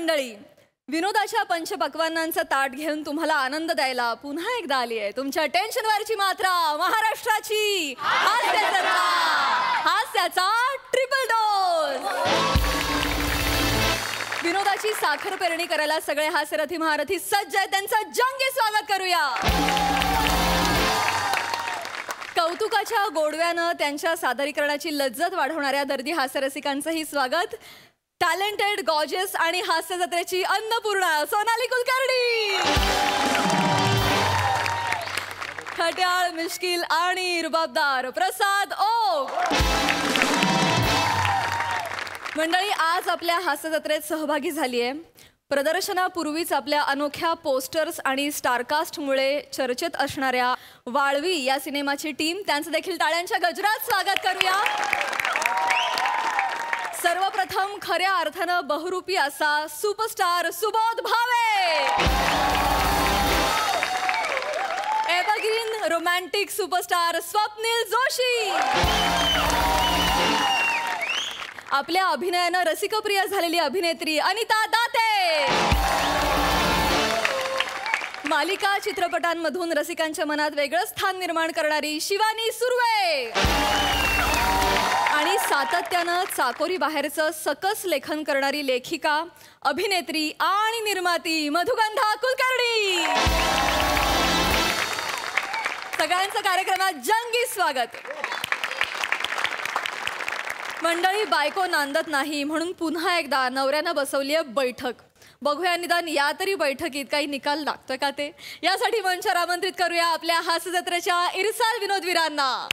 मंडळी, विनोदाच्या पंचपक्वान्नांचं ताट घेऊन तुम्हाला आनंद द्यायला पुन्हा एकदा आली आहे तुमच्या टेन्शनवरची मात्रा, महाराष्ट्राची हास्याचा ट्रिपल डोस. विनोदाची साखर पेरणी करायला सगळे हास्यरथी महारथी सज्ज आहेत. त्यांचं जंगी स्वागत करूया. कौतुकाच्या गोडव्यानं त्यांच्या सादरीकरणाची लज्जत वाढवणाऱ्या दर्दी हास्यरसिकांचंही स्वागत. टॅलेंटेड, गॉर्जियस आणि हास्य जत्रेची अन्नपूर्णा सोनाली कुलकर्णी. खट्याळ, मिश्किल आणि रुबाबदार प्रसाद ओक. मंडळी, आज आपल्या हास्य जत्रेत सहभागी झाली आहे. प्रदर्शनापूर्वीच आपल्या अनोख्या पोस्टर्स आणि स्टारकास्टमुळे चर्चेत असणाऱ्या वाळवी या सिनेमाची टीम, त्यांचं देखील टाळ्यांच्या गजरात स्वागत करूया. सर्वप्रथम खऱ्या अर्थानं बहुरूपी असा superstar Subodh Bhave. Evergreen romantic superstar Swapnil Joshi. आपल्या अभिनयानं रसिकप्रिय झालेली अभिनेत्री अनिता दाते. मालिका चित्रपटांमधून रसिकांच्या मनात वेगळं स्थान निर्माण करणारी शिवानी सुर्वे. आणि सातत्यानं चाकोरी बाहेरचं सकस लेखन करणारी लेखिका, अभिनेत्री आणि निर्माती मधुगंधा कुलकर्णी. सगळ्यांचं कार्यक्रमात जंगी स्वागत. मंडळी, बायको नांदत नाही म्हणून पुन्हा एकदा नवऱ्यानं बसवली आहे बैठक. बघूया निदान या तरी बैठकीत काही निकाल लागतोय का ते. यासाठी मंचावर आमंत्रित करूया आपल्या हास्य जत्रेच्या इरसाल विनोदवीरांना.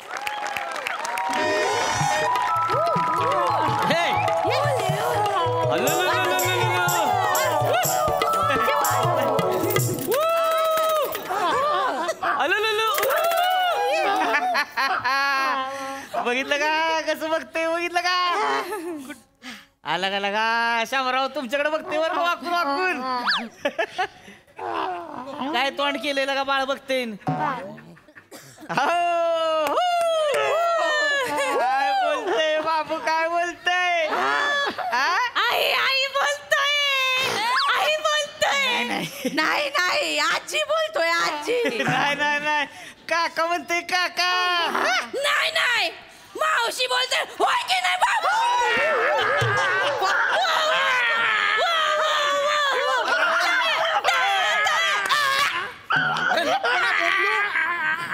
बघितलं का कसं बघते, बघितलं का आला का लगा शामराव तुमच्याकडे बघते वर वाकून वाकून. काय तोंड केलेलं का बाळ बघते. काय बोलते बाबू, काय बोलतय. आई आई बोलतोय, आई बोलतोय. नाही नाही, आजी बोलतोय, आजी. नाही नाही नाही, काका म्हणते काका. नाही नाही, मावशी बोलते. होय की नाही बाबू.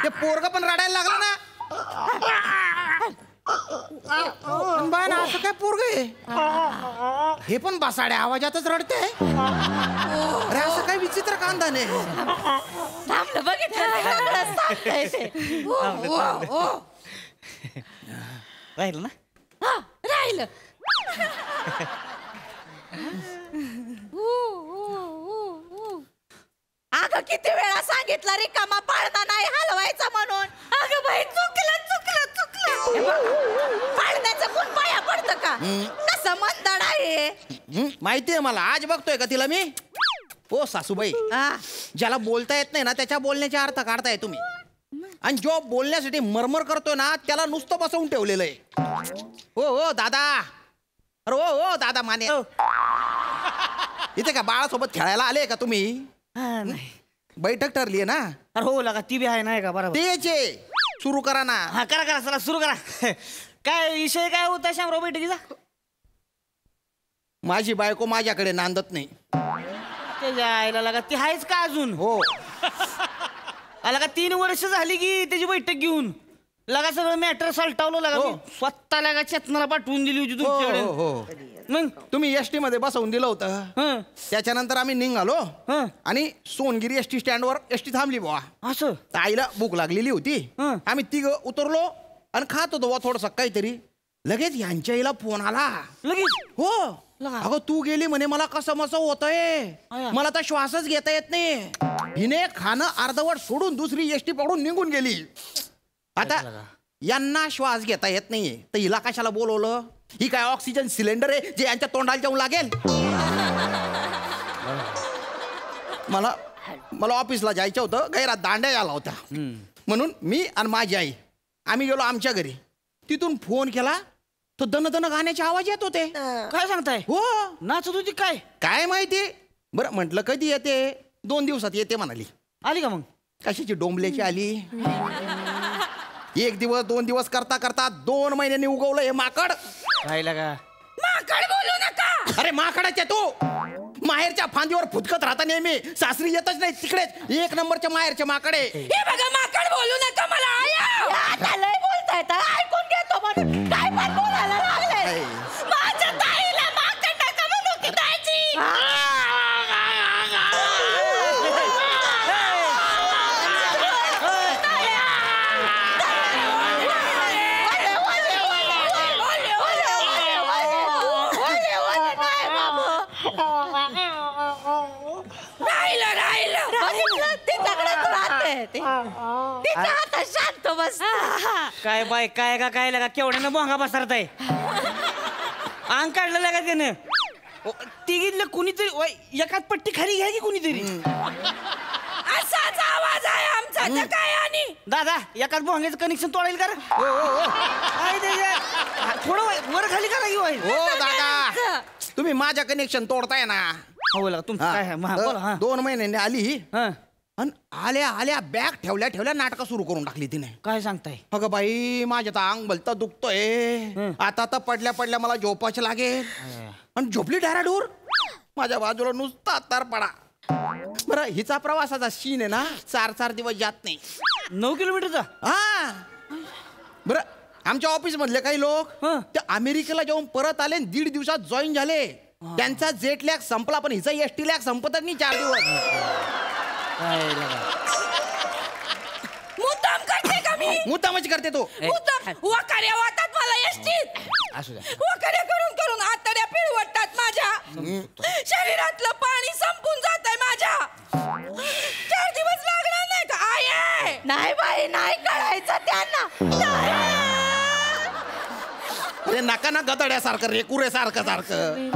ते पोरग पण रडायला लागला ना. बाण असं काय पोरग आहे, हे पण बसाड्या आवाजातच रडते. अरे असं काय विचित्र कांदा नाही. थांबलं, बघितलं राहिलं ना. राहिलं. अगं किती वेळा सांगितलं रिकामा पाळणा नाही हलवायचा म्हणून. अगं बाई, चुकलं चुकलं चुकलं. पाळण्याचं कोण पाया पडतं का. कसं मंदड आहे. माहितीये मला, आज बघतोय का तिला मी. ओ सासूबाई, ज्याला बोलता येत नाही ना त्याच्या बोलण्याचा अर्थ काढताय तुम्ही. आणि जो बोलण्यासाठी मरमर करतोय ना त्याला नुसतं बसवून ठेवलेलं आहे. हो हो दादा, अरे हो हो दादा माने. इथे का बाळासोबत खेळायला आले का तुम्ही. बैठक ठरली आहे ना. अरे हो लगा, ती बी आहे ना का. बरोबर, तेच सुरू करा ना. हा करा करा, चला सुरू करा. काय विषय काय होता शामराव बैठकीचा. माझी बायको माझ्याकडे नांदत नाही. त्याच्या आईला लगा ती आहेच का अजून. हो लगा 3 वर्ष झाली की त्याची बैठक घेऊन लगा सगळं मॅटर सलटावलं. लगा मी स्वतः लगा चेतनाला पाठवून दिली होती तुमच्याकडे. हो मग तुम्ही एसटी मध्ये बसवून दिलं होतं. त्याच्यानंतर आम्ही निघालो आणि सोनगिरी एसटी स्टँडवर एसटी थांबली बुवा. असं आईला भूक लागलेली होती. आम्ही तिघ उतरलो आणि खात होतो थोडस काहीतरी. लगेच यांच्या आईला फोन आला. लगेच. हो अगं तू गेली म्हणे, मला कसं मस होतंय, मला तर श्वासच घेता येत नाही. हिने खाणं अर्धवट सोडून दुसरी एसटी पकडून निघून गेली. आता यांना श्वास घेता येत नाहीये तर हिला कशाला बोलवलं. ही काय ऑक्सिजन सिलेंडर आहे जे यांच्या तोंडाला जाऊन लागेल. मला मला ऑफिसला जायचं होतं. गैरात दांड्या आला होता म्हणून मी आणि माझी आई आम्ही गेलो आमच्या घरी. तिथून फोन केला तो दन दन गाण्याचे आवाज येत होते. काय सांगताय? हो. नाचत होती काय? काय माहिती. बरं म्हटलं कधी येते, 2 दिवसात येते म्हणाली. आली का मग? कशाची डोंबल्याची आली. 1 दिवस 2 दिवस करता करता 2 महिन्यांनी उगवलं हे माकड. काय लागा? माकड बोलू नका. अरे माकडाच्या तू माहेरच्या फांदीवर फुटकत राहता नेहमी, सासरी येतच नाही तिकडेच. 1 नंबरच्या माहेरचे माकडे. हे बघा माकड बोलू नका मला. आता लय बोलताय तर ऐकून घेतो म्हणून काय पण बोलायला लागले. माझ्या ताईला माकड नका म्हणू की ताईची. तिच्या हातात शांत बस. काय बाय काय का काय लागा? केवढ्यानं भोंगा बसरताय? अंग काढलं लागा त्यानं. तिघीतलं कुणीतरी एकाच पट्टी खाली घ्या की कुणीतरी. असाच आवाज आहे आमचा तर काय. आणि दादा एकाच भोंग्याचं कनेक्शन तोडेल का रे? थोडं वर खाली करा की होय. हो दादा, तुम्ही माझ्या कनेक्शन तोडताय ना. हो लागा तुमचं काय आहे? बोला. हा 2 महिन्यांनी आली हा. आणि आल्या आल्या बॅग ठेवल्या नाटकं सुरू करून टाकली तिने. काय सांगताय? अगं बाई माझ्या तर अंग भलतं दुखतोय. आता तर पडल्या मला झोपाच लागेल. आणि झोपली डॅराडूर. माझ्या बाजूला नुसता तार पडा. बरं हिचा प्रवासाचा सीन आहे ना, 4 दिवस जात नाही. 9 किलोमीटरचा. हा बरं, आमच्या ऑफिस मधले काही लोक हं. ते अमेरिकेला जाऊन परत आले, 1.5 दिवसात जॉईन झाले. त्यांचा जेट लॅग संपला, पण हिचा एसटी लॅग संपतच नाही 4 दिवस. काय लागा? मुद्दाम करते का मी? मुद्दामच करते तो. मुद्दाम वकाऱ्या वाटतात मला एसटीत. असू द्या. वकाऱ्या करून करून आतड्या पिळवटतात माझ्या. शरीरातलं पाणी संपून जातंय माझ्या. 4 दिवस लागणार नाही का? आहे नाही बाई, नाही कळायचं त्यांना. अरे नका ना गदड्यासारखं रेकुरेसारखं सारखं.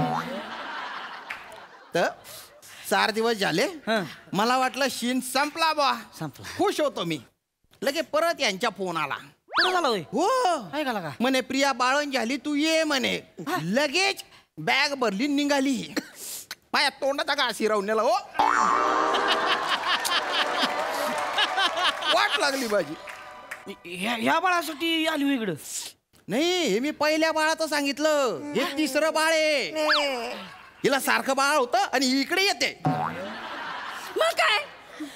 तर 4 दिवस झाले. हं. मला वाटलं शीन संपला बा. संपला. खुश होतो मी. लगे परत यांच्या फोन आला. बरं झालं होय. हो काय का लागा? म्हणे प्रिया बाळण झाली, तू ये म्हणे. लगेच बॅग भरली निघाली. माझ्या तोंडाचा घास हिरावून नेला. हो वाट लागली माझी. ह्या बाळासाठी आली होय इकडं? नाही, हे मी पहिल्या बाळाचं सांगितलं. हे 3रं बाळ आहे. हिला सारखं बाळ होतं आणि इकडे येते. मग काय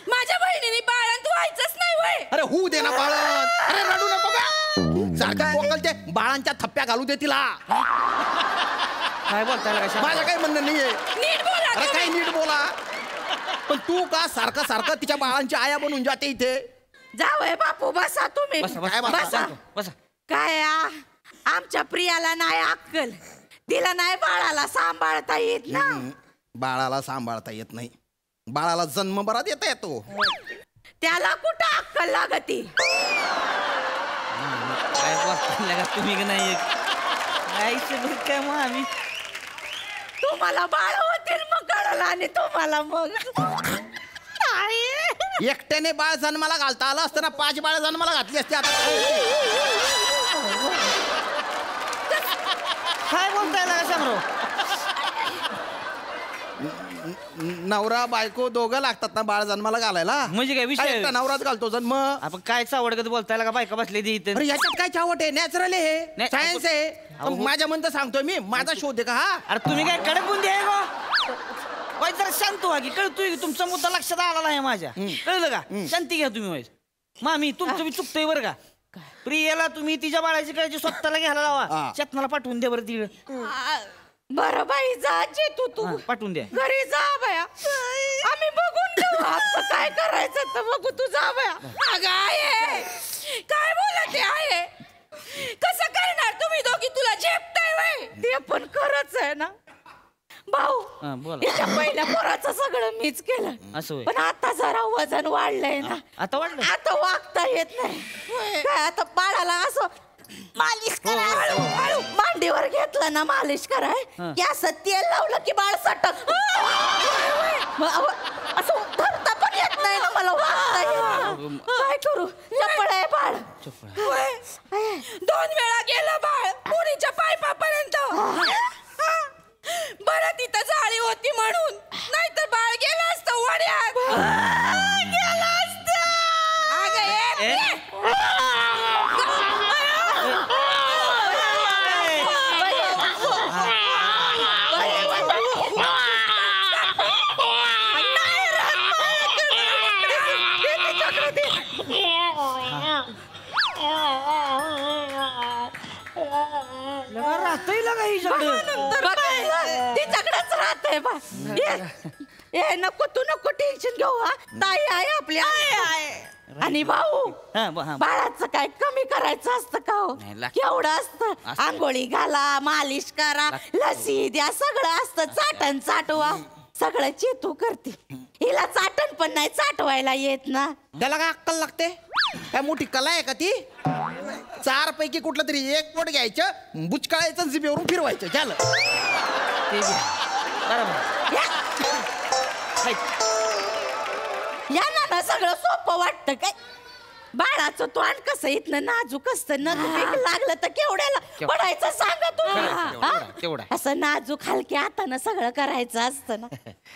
माझ्या बहिणीने बाळंत व्हायचंच नाही वय. अरे होऊ दे ना बाळण. अरे रडू नको का. सारखं बोकलते, बाळांच्या थप्प्या घालू दे तिला. काय बोलताय लागा? माझं काही म्हणणं नाहीये. नीट बोला अरे काही तुम्ही. नीट बोला. पण तू का सारखं तिच्या बाळांची आया बनून जाते इथे. जावय बापू बसा तुम्ही. बसा काय बसा बसा? बसा बसा. काय आमच्या प्रियाला नाही अक्कल. तिला नाही बाळाला सांभाळता येत ना. बाळाला सांभाळता येत नाही. बाळाला जन्म बरा देता येतो. त्याला कुठं अक्कल लागती. काय बोलताय लागा तुम्ही का नाही? काय मग आम्ही तुम्हाला बाळ होतील मग कळलं. आणि तुम्हाला मग एकट्याने बाळ जन्माला घालता आलं असतं ना, 5 बाळ जन्माला घातली असते. आता काय बोलताय लागा शामराव? नवरा बायको दोघं लागतात ना बाळ जन्माला घालायला. म्हणजे काय विषय? एकटा नवराच घालतो जन्म. आपण काय चावडगत बोलताय लागा? बायका बसले इथे. अरे याच्यात काय चावट आहे. नॅचरल आहे, नाही, सायन्स आहे. अहो. माझ्या म्हणतं सांगतोय मी. माझा शोध आहे का हा? अरे तुम्ही काय कडक बुंदी आहे गो? वाईट जरा शांत व्हा की. कळतोय की तुमचा मुद्दा लक्षात आला नाही माझ्या. कळलं का? शांती घ्या तुम्ही. वाईट मामी तुमचं बी चुकतंय बरं का. प्रियाला तुम्ही तिच्या बाळाची काळजी स्वतःला घ्यायला लावा. हा. चेतनाला पाठवून द्या बरं तिकडे. बरं बाई जा जे तू पाठवून द्या. घरी जा बया. आम्ही बघून घेऊ आमचं काय करायचं तर बघू. तू जा बया. अगं आहे काय बोलते आहे. कसं करणार तुम्ही दोघी. तुला झेपताय वय. ते पण खरंच आहे ना भाऊ. हा, बोला. याच्या पहिल्या पोराचं सगळं मीच केलं. असं होय. पण आता जरा वजन वाढलंय ना. आता वाटलं? आता वागता येत नाही. काय आता बाळाला असं मालिश करा. हळू मांडीवर घेतलं ना मालिश कराय की असं तेल लावलं की बाळ सटक. असं धरता पण येत नाही ना मला. वागता येत नाही. काय करू. चपळ आहे बाळ. 2 वेळा गेलं बाळ. पुरीच्या पाय राहतय लगा हिच्याकडं. तिच्याकडेच राहतंय बा. ए नको तू नको टेन्शन घेऊ हा. ताई आहे आपली आणि भाऊ हा, बाळाचं काय कमी करायचं असतं का हो? नाही, लाग- केवढं असतं. असतं. आंघोळी घाला, मालिश करा, लसी द्या, सगळं असतं. चाटण चाटवा सगळं चेतू करते. हिला चाटण पण नाही चाटवायला येत ना. त्याला काय अक्कल लागते? काय मोठी कला आहे का ती? 4 पैकी कुठलं तरी एक पोट घ्यायचं, बुचकाळायचं, जिभेवरून फिरवायचं, झालं. ते बी आहे. बरोबर. या. या ना सगळं सोपं वाटतं काय. बाळाचं तोंड कसं इथनं नाजूक असतं. नख पीक लागलं तर केवढ्याला पडायचं सांगा केवढा. तुम्ही. असं नाजूक हलक्या हातानं सगळं करायचं असतं ना.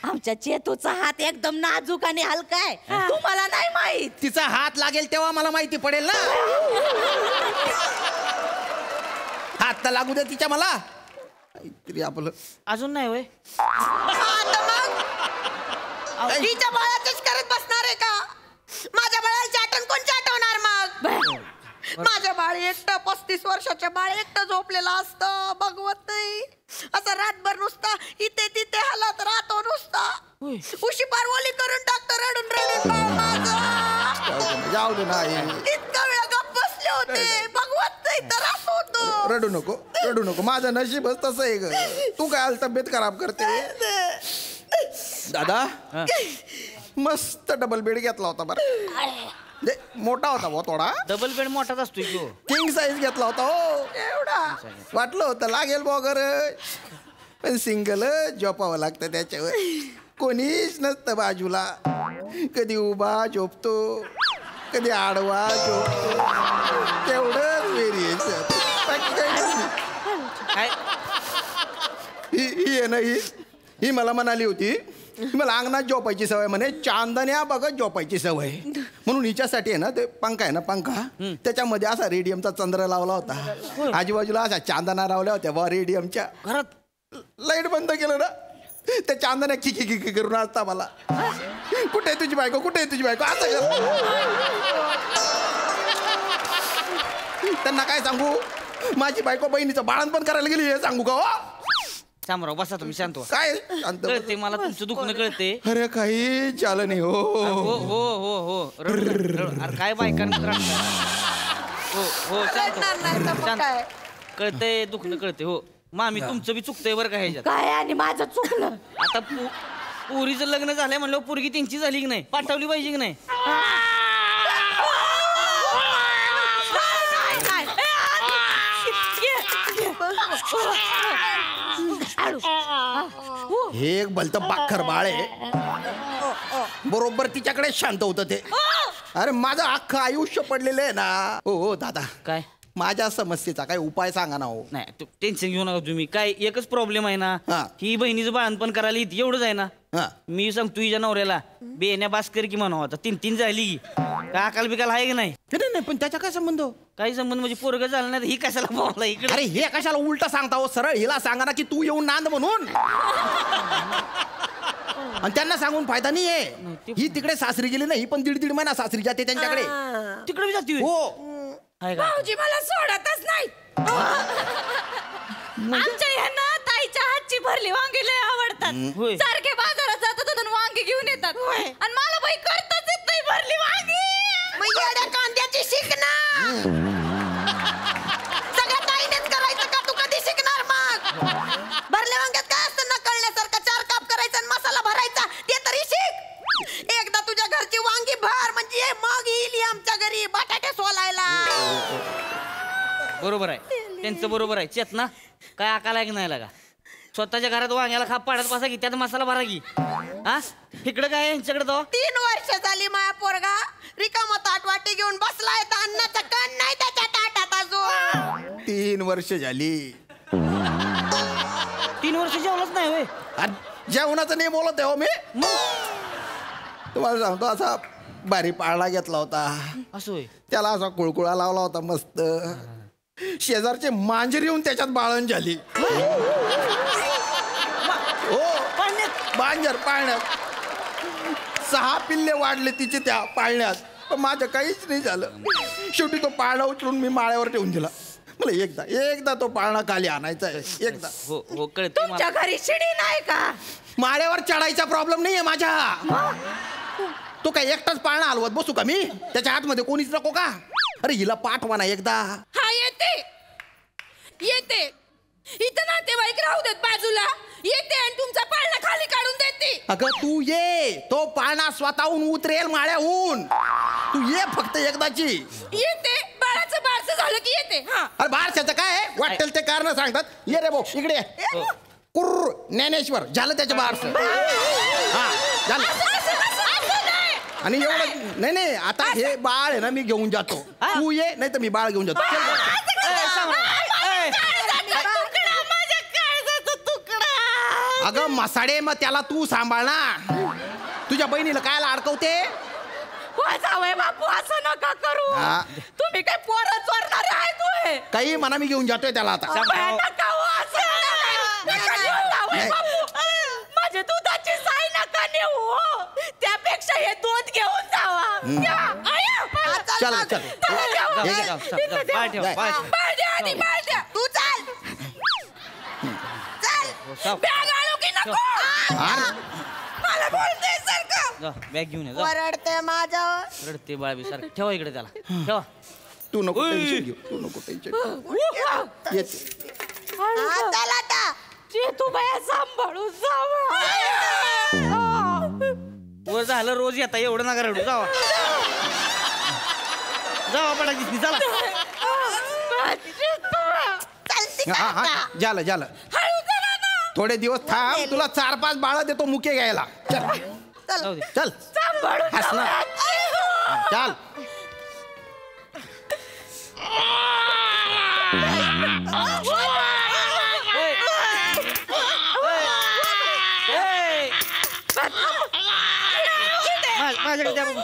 आमच्या चेतूचा हात एकदम नाजूक आणि हलका आहे. तुम्हाला नाही माहित. तिचा हात लागेल तेव्हा मला माहिती पडेल ना. हात तर लागू दे तिच्या मला. काहीतरी आपलं अजून नाही होय. तिच्या बाळाचंच करत बसणार आहे का? माझ्या बाळाला चाटण कोण चाटवणार मग? माझं बाळ एकटं 35 वर्षाच्या बाळ एकटं झोपलेलं असतं. बघवत नाही. असं रातभर नुसता इथे तिथे हलत राहतो नुसता. उशी पारवली करून टाकतो रडून रडून बाळ माझं. जाऊ दे ना. इतका वेळ गप्प बसले होते. बघवत नाही तर असं होतं. रडू नको, रडू नको. माझं नशीबच तसं आहे ग. तू काय तब्येत खराब करते. दादा मस्त डबल बेड घेतला होता बरं. मोठा होता भाऊ थोडा. डबल बेड मोठाच असतो की हो. किंग साईज घेतला होता हो. एवढा वाटलं होतं लागेल वगैरे, पण सिंगल झोपावं लागतं त्याच्यावर. कोणीच नसतं बाजूला. कधी उभा झोपतो, कधी आडवा झोपतो. तेवढंच व्हेरिएशन. बाकी काही नाही. काय ही आहे ना, ही मला म्हणाली होती मला अंगणात झोपायची सवय म्हणे, चांदण्या बघत झोपायची सवय. म्हणून हिच्यासाठी आहे ना ते पंखा आहे ना, पंखा त्याच्यामध्ये असा रेडियमचा चंद्र लावला होता. आजूबाजूला अशा चांदण्या लावल्या होत्या बा रेडियमच्या. घरात लाईट बंद केलं ना, त्या चांदण्या किकी किकी करून असता मला. कुठे आहे तुझी बायको, कुठे आहे तुझी बायको असं. त्यांना काय सांगू, माझी बायको बहिणीचं बाळणपण करायला गेली हे सांगू का? शामराव बसा तुम्ही शांत व्हा. काय शांत? कळते मला तुमचं दुखणं कळते. अरे काही चाल नाही हो. हो हो हो हो रडू नका, रडू. अरे काय बायकांना हो हो शांत कळतंय दुखणं कळते. हो मामी तुमचं बी चुकतंय बरं का ह्याच्यात. काय आणि माझं चुकलं. आता पुरीचं लग्न झालंय म्हणलं पोरगी त्यांची झाली की नाही, पाठवली पाहिजे की नाही. हे एक भलत बाखर बाळ आहे. बरोबर तिच्याकडे शांत होतं ते. अरे माझं अख्खं आयुष्य पडलेलं आहे ना. हो हो दादा, काय माझ्या समस्येचा काय उपाय सांगा ना हो. नाही टेन्शन घेऊ नका तुम्ही. काय एकच प्रॉब्लेम आहे ना, हा. ही बहिणीचं बाळणपण करायला येते एवढंच आहे ना. हा. मी सांगतो हिच्या नवऱ्याला बेण्या बास्कर की म्हणावं. आता 3 झाली की काय अकाल बिकाल आहे की नाही. नाही पण त्याचा काय संबंध? काही संबंध म्हणजे पोरग झालं नाही तर ही कशाला बोलला इकडे. अरे हे कशाला उलट सांगता हो. सरळ हिला सांगा ना की तू येऊन नांद म्हणून. आणि त्यांना सांगून फायदा नाहीये. ही तिकडे सासरी गेली ना, ही पण 1.5 महिना सासरी जाते त्यांच्याकडे. तिकडे बी जाती हो. आहे का? भाऊजी मला सोडतच नाही. आमच्या ह्यांना ताईच्या हातची भरली वांगी लय आवडतात. होय. सारखे बाजारात जातात तिथून वांगी घेऊन येतात. आणि मला बाई करताच येत नाही भरली वांगी. मग येड्या कांद्याची शिक ना. सगळ्या ताईनेच करायचं का, तू कधी शिकणार मग? भरल्या वांग्यात काय असतं न कळण्यासारखं? 4 काप करायचा आणि मसाला भरायचा, ते तरी शिक. एकदा तुझ्या घरची वांगी भर म्हणजे मग येईल आमच्या घरी बटाटे सोलायला. बरोबर आहे त्यांचं, बरोबर आहे. चेतना काय अकाल आहे की नाही लागा. स्वतःच्या घरात वांग्याला खाप पाडत बसा की त्यात मसाला भरा की. हा इकडं काय यांच्याकडे तो 3 वर्ष झाली माया पोरगा रिकामा ताट वाटी घेऊन बसलाय. तर अन्नाचं कण नाही त्याच्या ताटात अजून. 3 वर्ष झाली. 3 वर्ष जेवलंच नाही होय. अरे जेवणाचं नाही बोलत आहे हो मी. तुम्हाला सांगतो, असा बारी पाळणा घेतला होता. असं होय. त्याला असा कुळकुळा लावला होता मस्त. शेजारचे मांजर येऊन त्याच्यात बाळण झाली. हो मांजर पाळण्यात 6 पिल्ले वाढले तिचे त्या पाळण्यात. पण माझं काहीच नाही झालं. शेवटी तो पाळणा उचलून मी माळ्यावर ठेवून दिला. मला एकदा तो पाळणा खाली आणायचा आहे एकदा. हो हो कळते तुमच्या घरी शिडी नाही का? माळ्यावर चढायचा प्रॉब्लेम नाहीये माझ्या. तो काय एकटाच पाळणा हलवत बसू का मी? त्याच्या आतमध्ये कोणीच नको का? अरे हिला पाठवा ना एकदा. हा येते येते. इथं नातेवाईक राहू देत बाजूला. येते आणि तुमचा पाळणा खाली काढून देते. अगं तू ये, तो पाळणा स्वतःहून उतरेल माळ्याहून. तू ये फक्त एकदाची. येते. बाळाचं बारसं झालं की येते. हा अरे बारशाचं काय आहे? वाटेल ते कारण सांगतात. ये रे भाऊ इकडे ये. कुर्र ज्ञानेश्वर झालं त्याचं बारस. हा झालं. आणि एवढं नाही आता हे बाळ आहे ना मी घेऊन जातो. तू ये नाही तर मी बाळ घेऊन जातो. अगं मसाडे मग त्याला तू सांभाळ ना. तुझ्या बहिणीला काय अडकवते? जावई बापू असं नका करू. हा. तुम्ही काय पोरं चोरणारे आहे तू? काही म्हणा मी घेऊन जातोय त्याला आता. नका हो असं. नका नेऊ जावई बापू. माझ्या दुधाची साय नका नेऊ. त्यापेक्षा हे दूध घेऊन जावा. या. आया. चल चल चला जाऊ. हे घे. इथं द्या. पाय ठेव, पाय ठेव. बाळ द्या आधी, बाळ द्या. तू चाल. चल. बॅग आणू की नको? मला बोलते सारखं. बॅग घेऊन ये जा. वरडते माझ्यावर. रडते बाळ बी सारखं. ठेवा इकडे त्याला ठेवा. तू नको टेन्शन घेऊ. तू नको टेन्शन येते. चला आता. जे तू बाया सांभाळू वर झालं रोज येता एवढं नका रडू. जावा जावा पडायची चला. हा हा झालं थोडे दिवस थांब. तुला 4-5 बाळं देतो मुके घ्यायला. चल जाऊ दे. चल हस ना. चल माझ्याकडे द्या बघू.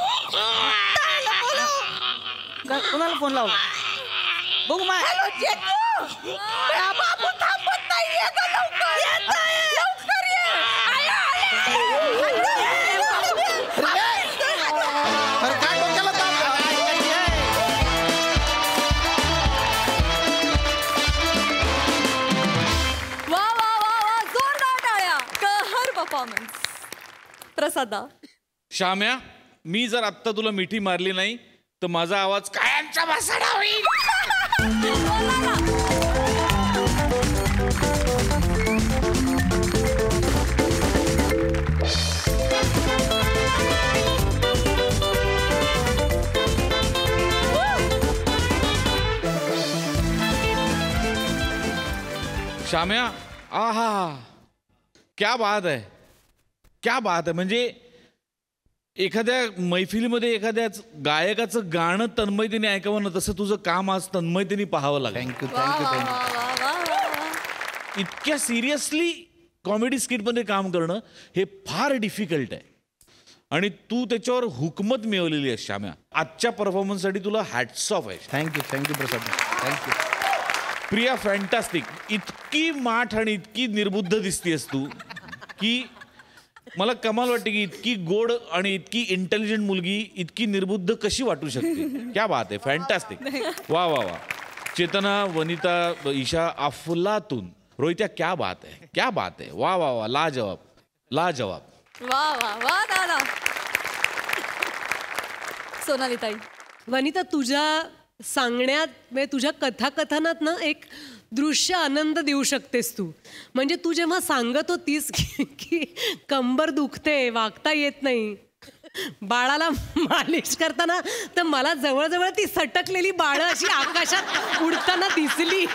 कोणाला फोन लावला बघू? बाबू थांबत नाहीये का? लवकर लवकर ये. अरे काय डोक्याला ताप? वा वा वा वा जोरदार टाळ्या. कहर परफॉर्मन्स. प्रसादा. श्याम्या, मी जर आत्ता तुला मिठी मारली नाही तर माझा आवाज कायमचा बसाडा होईल. श्याम्या, आहा क्या बात आहे, क्या बात आहे. म्हणजे एखाद्या मैफिलीमध्ये एखाद्याच गायकाचं गाणं तन्मयतेने ऐकावं ना, तसं तुझं काम आज तन्मयतेने पाहावं लागेल. थँक्यू वा वा थँक्यू वा थँक्यू. वा वा वा. इतक्या सिरियसली कॉमेडी स्किटमध्ये काम करणं हे फार डिफिकल्ट आहे आणि तू त्याच्यावर हुकमत मिळवलेली आहे श्याम्या. आजच्या परफॉर्मन्ससाठी तुला हॅट्स ऑफ आहे. थँक्यू प्रसाद. थँक्यू. प्रिया, फॅन्टास्टिक. इतकी माठ आणि इतकी निर्बुद्ध दिसतीयस तू की मला कमाल वाटते की इतकी गोड आणि इतकी इंटेलिजंट मुलगी इतकी निर्बुद्ध कशी वाटू शकते. क्या बात आहे, फॅन्टास्टिक. वा वा वा. चेतना, वनिता, ईशा, अफलातून. रोहित्या, क्या बात है, क्या बात है. वा वा वा, लाजवाब लाजवाब. वा वा वा दादा. सोनाली ताई. वनिता, तुझ्या सांगण्यात म्हणजे तुझ्या कथाकथनात ना एक दृश्य आनंद देऊ शकतेस तू. म्हणजे तू जेव्हा सांगत होतीस की कंबर दुखते, वागता येत नाही, बाळाला मालिश करताना, तर मला जवळजवळ ती सटकलेली बाळं अशी आकाशात उडताना दिसली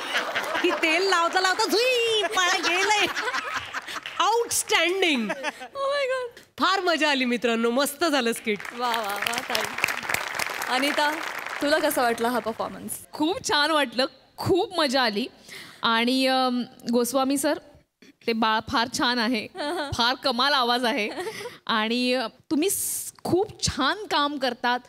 की तेल लावता लावता झुई बाळा गेलंय. आउटस्टँडिंग. फार मजा आली मित्रांनो, मस्त झालं स्किट. वा वा वा ताई. अनिता, तुला कसा वाटला हा परफॉर्मन्स? खूप छान वाटलं, खूप मजा आली. आणि गोस्वामी सर, ते बाळ फार छान आहे, फार कमाल आवाज आहे आणि तुम्ही खूप छान काम करतात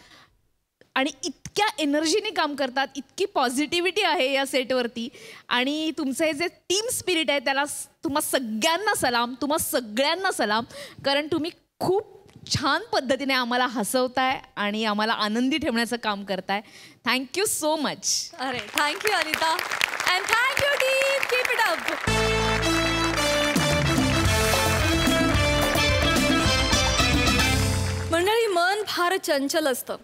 आणि इतक्या एनर्जीने काम करतात, इतकी पॉझिटिव्हिटी आहे या सेटवरती आणि तुमचं हे जे टीम स्पिरिट आहे त्याला तुम्हा सगळ्यांना सलाम, तुम्हा सगळ्यांना सलाम. कारण तुम्ही खूप छान पद्धतीने आम्हाला हसवताय आणि आम्हाला आनंदी ठेवण्याचं काम करताय. Thank you so much. अरे थँक्यू अनिता. चंचल असतं.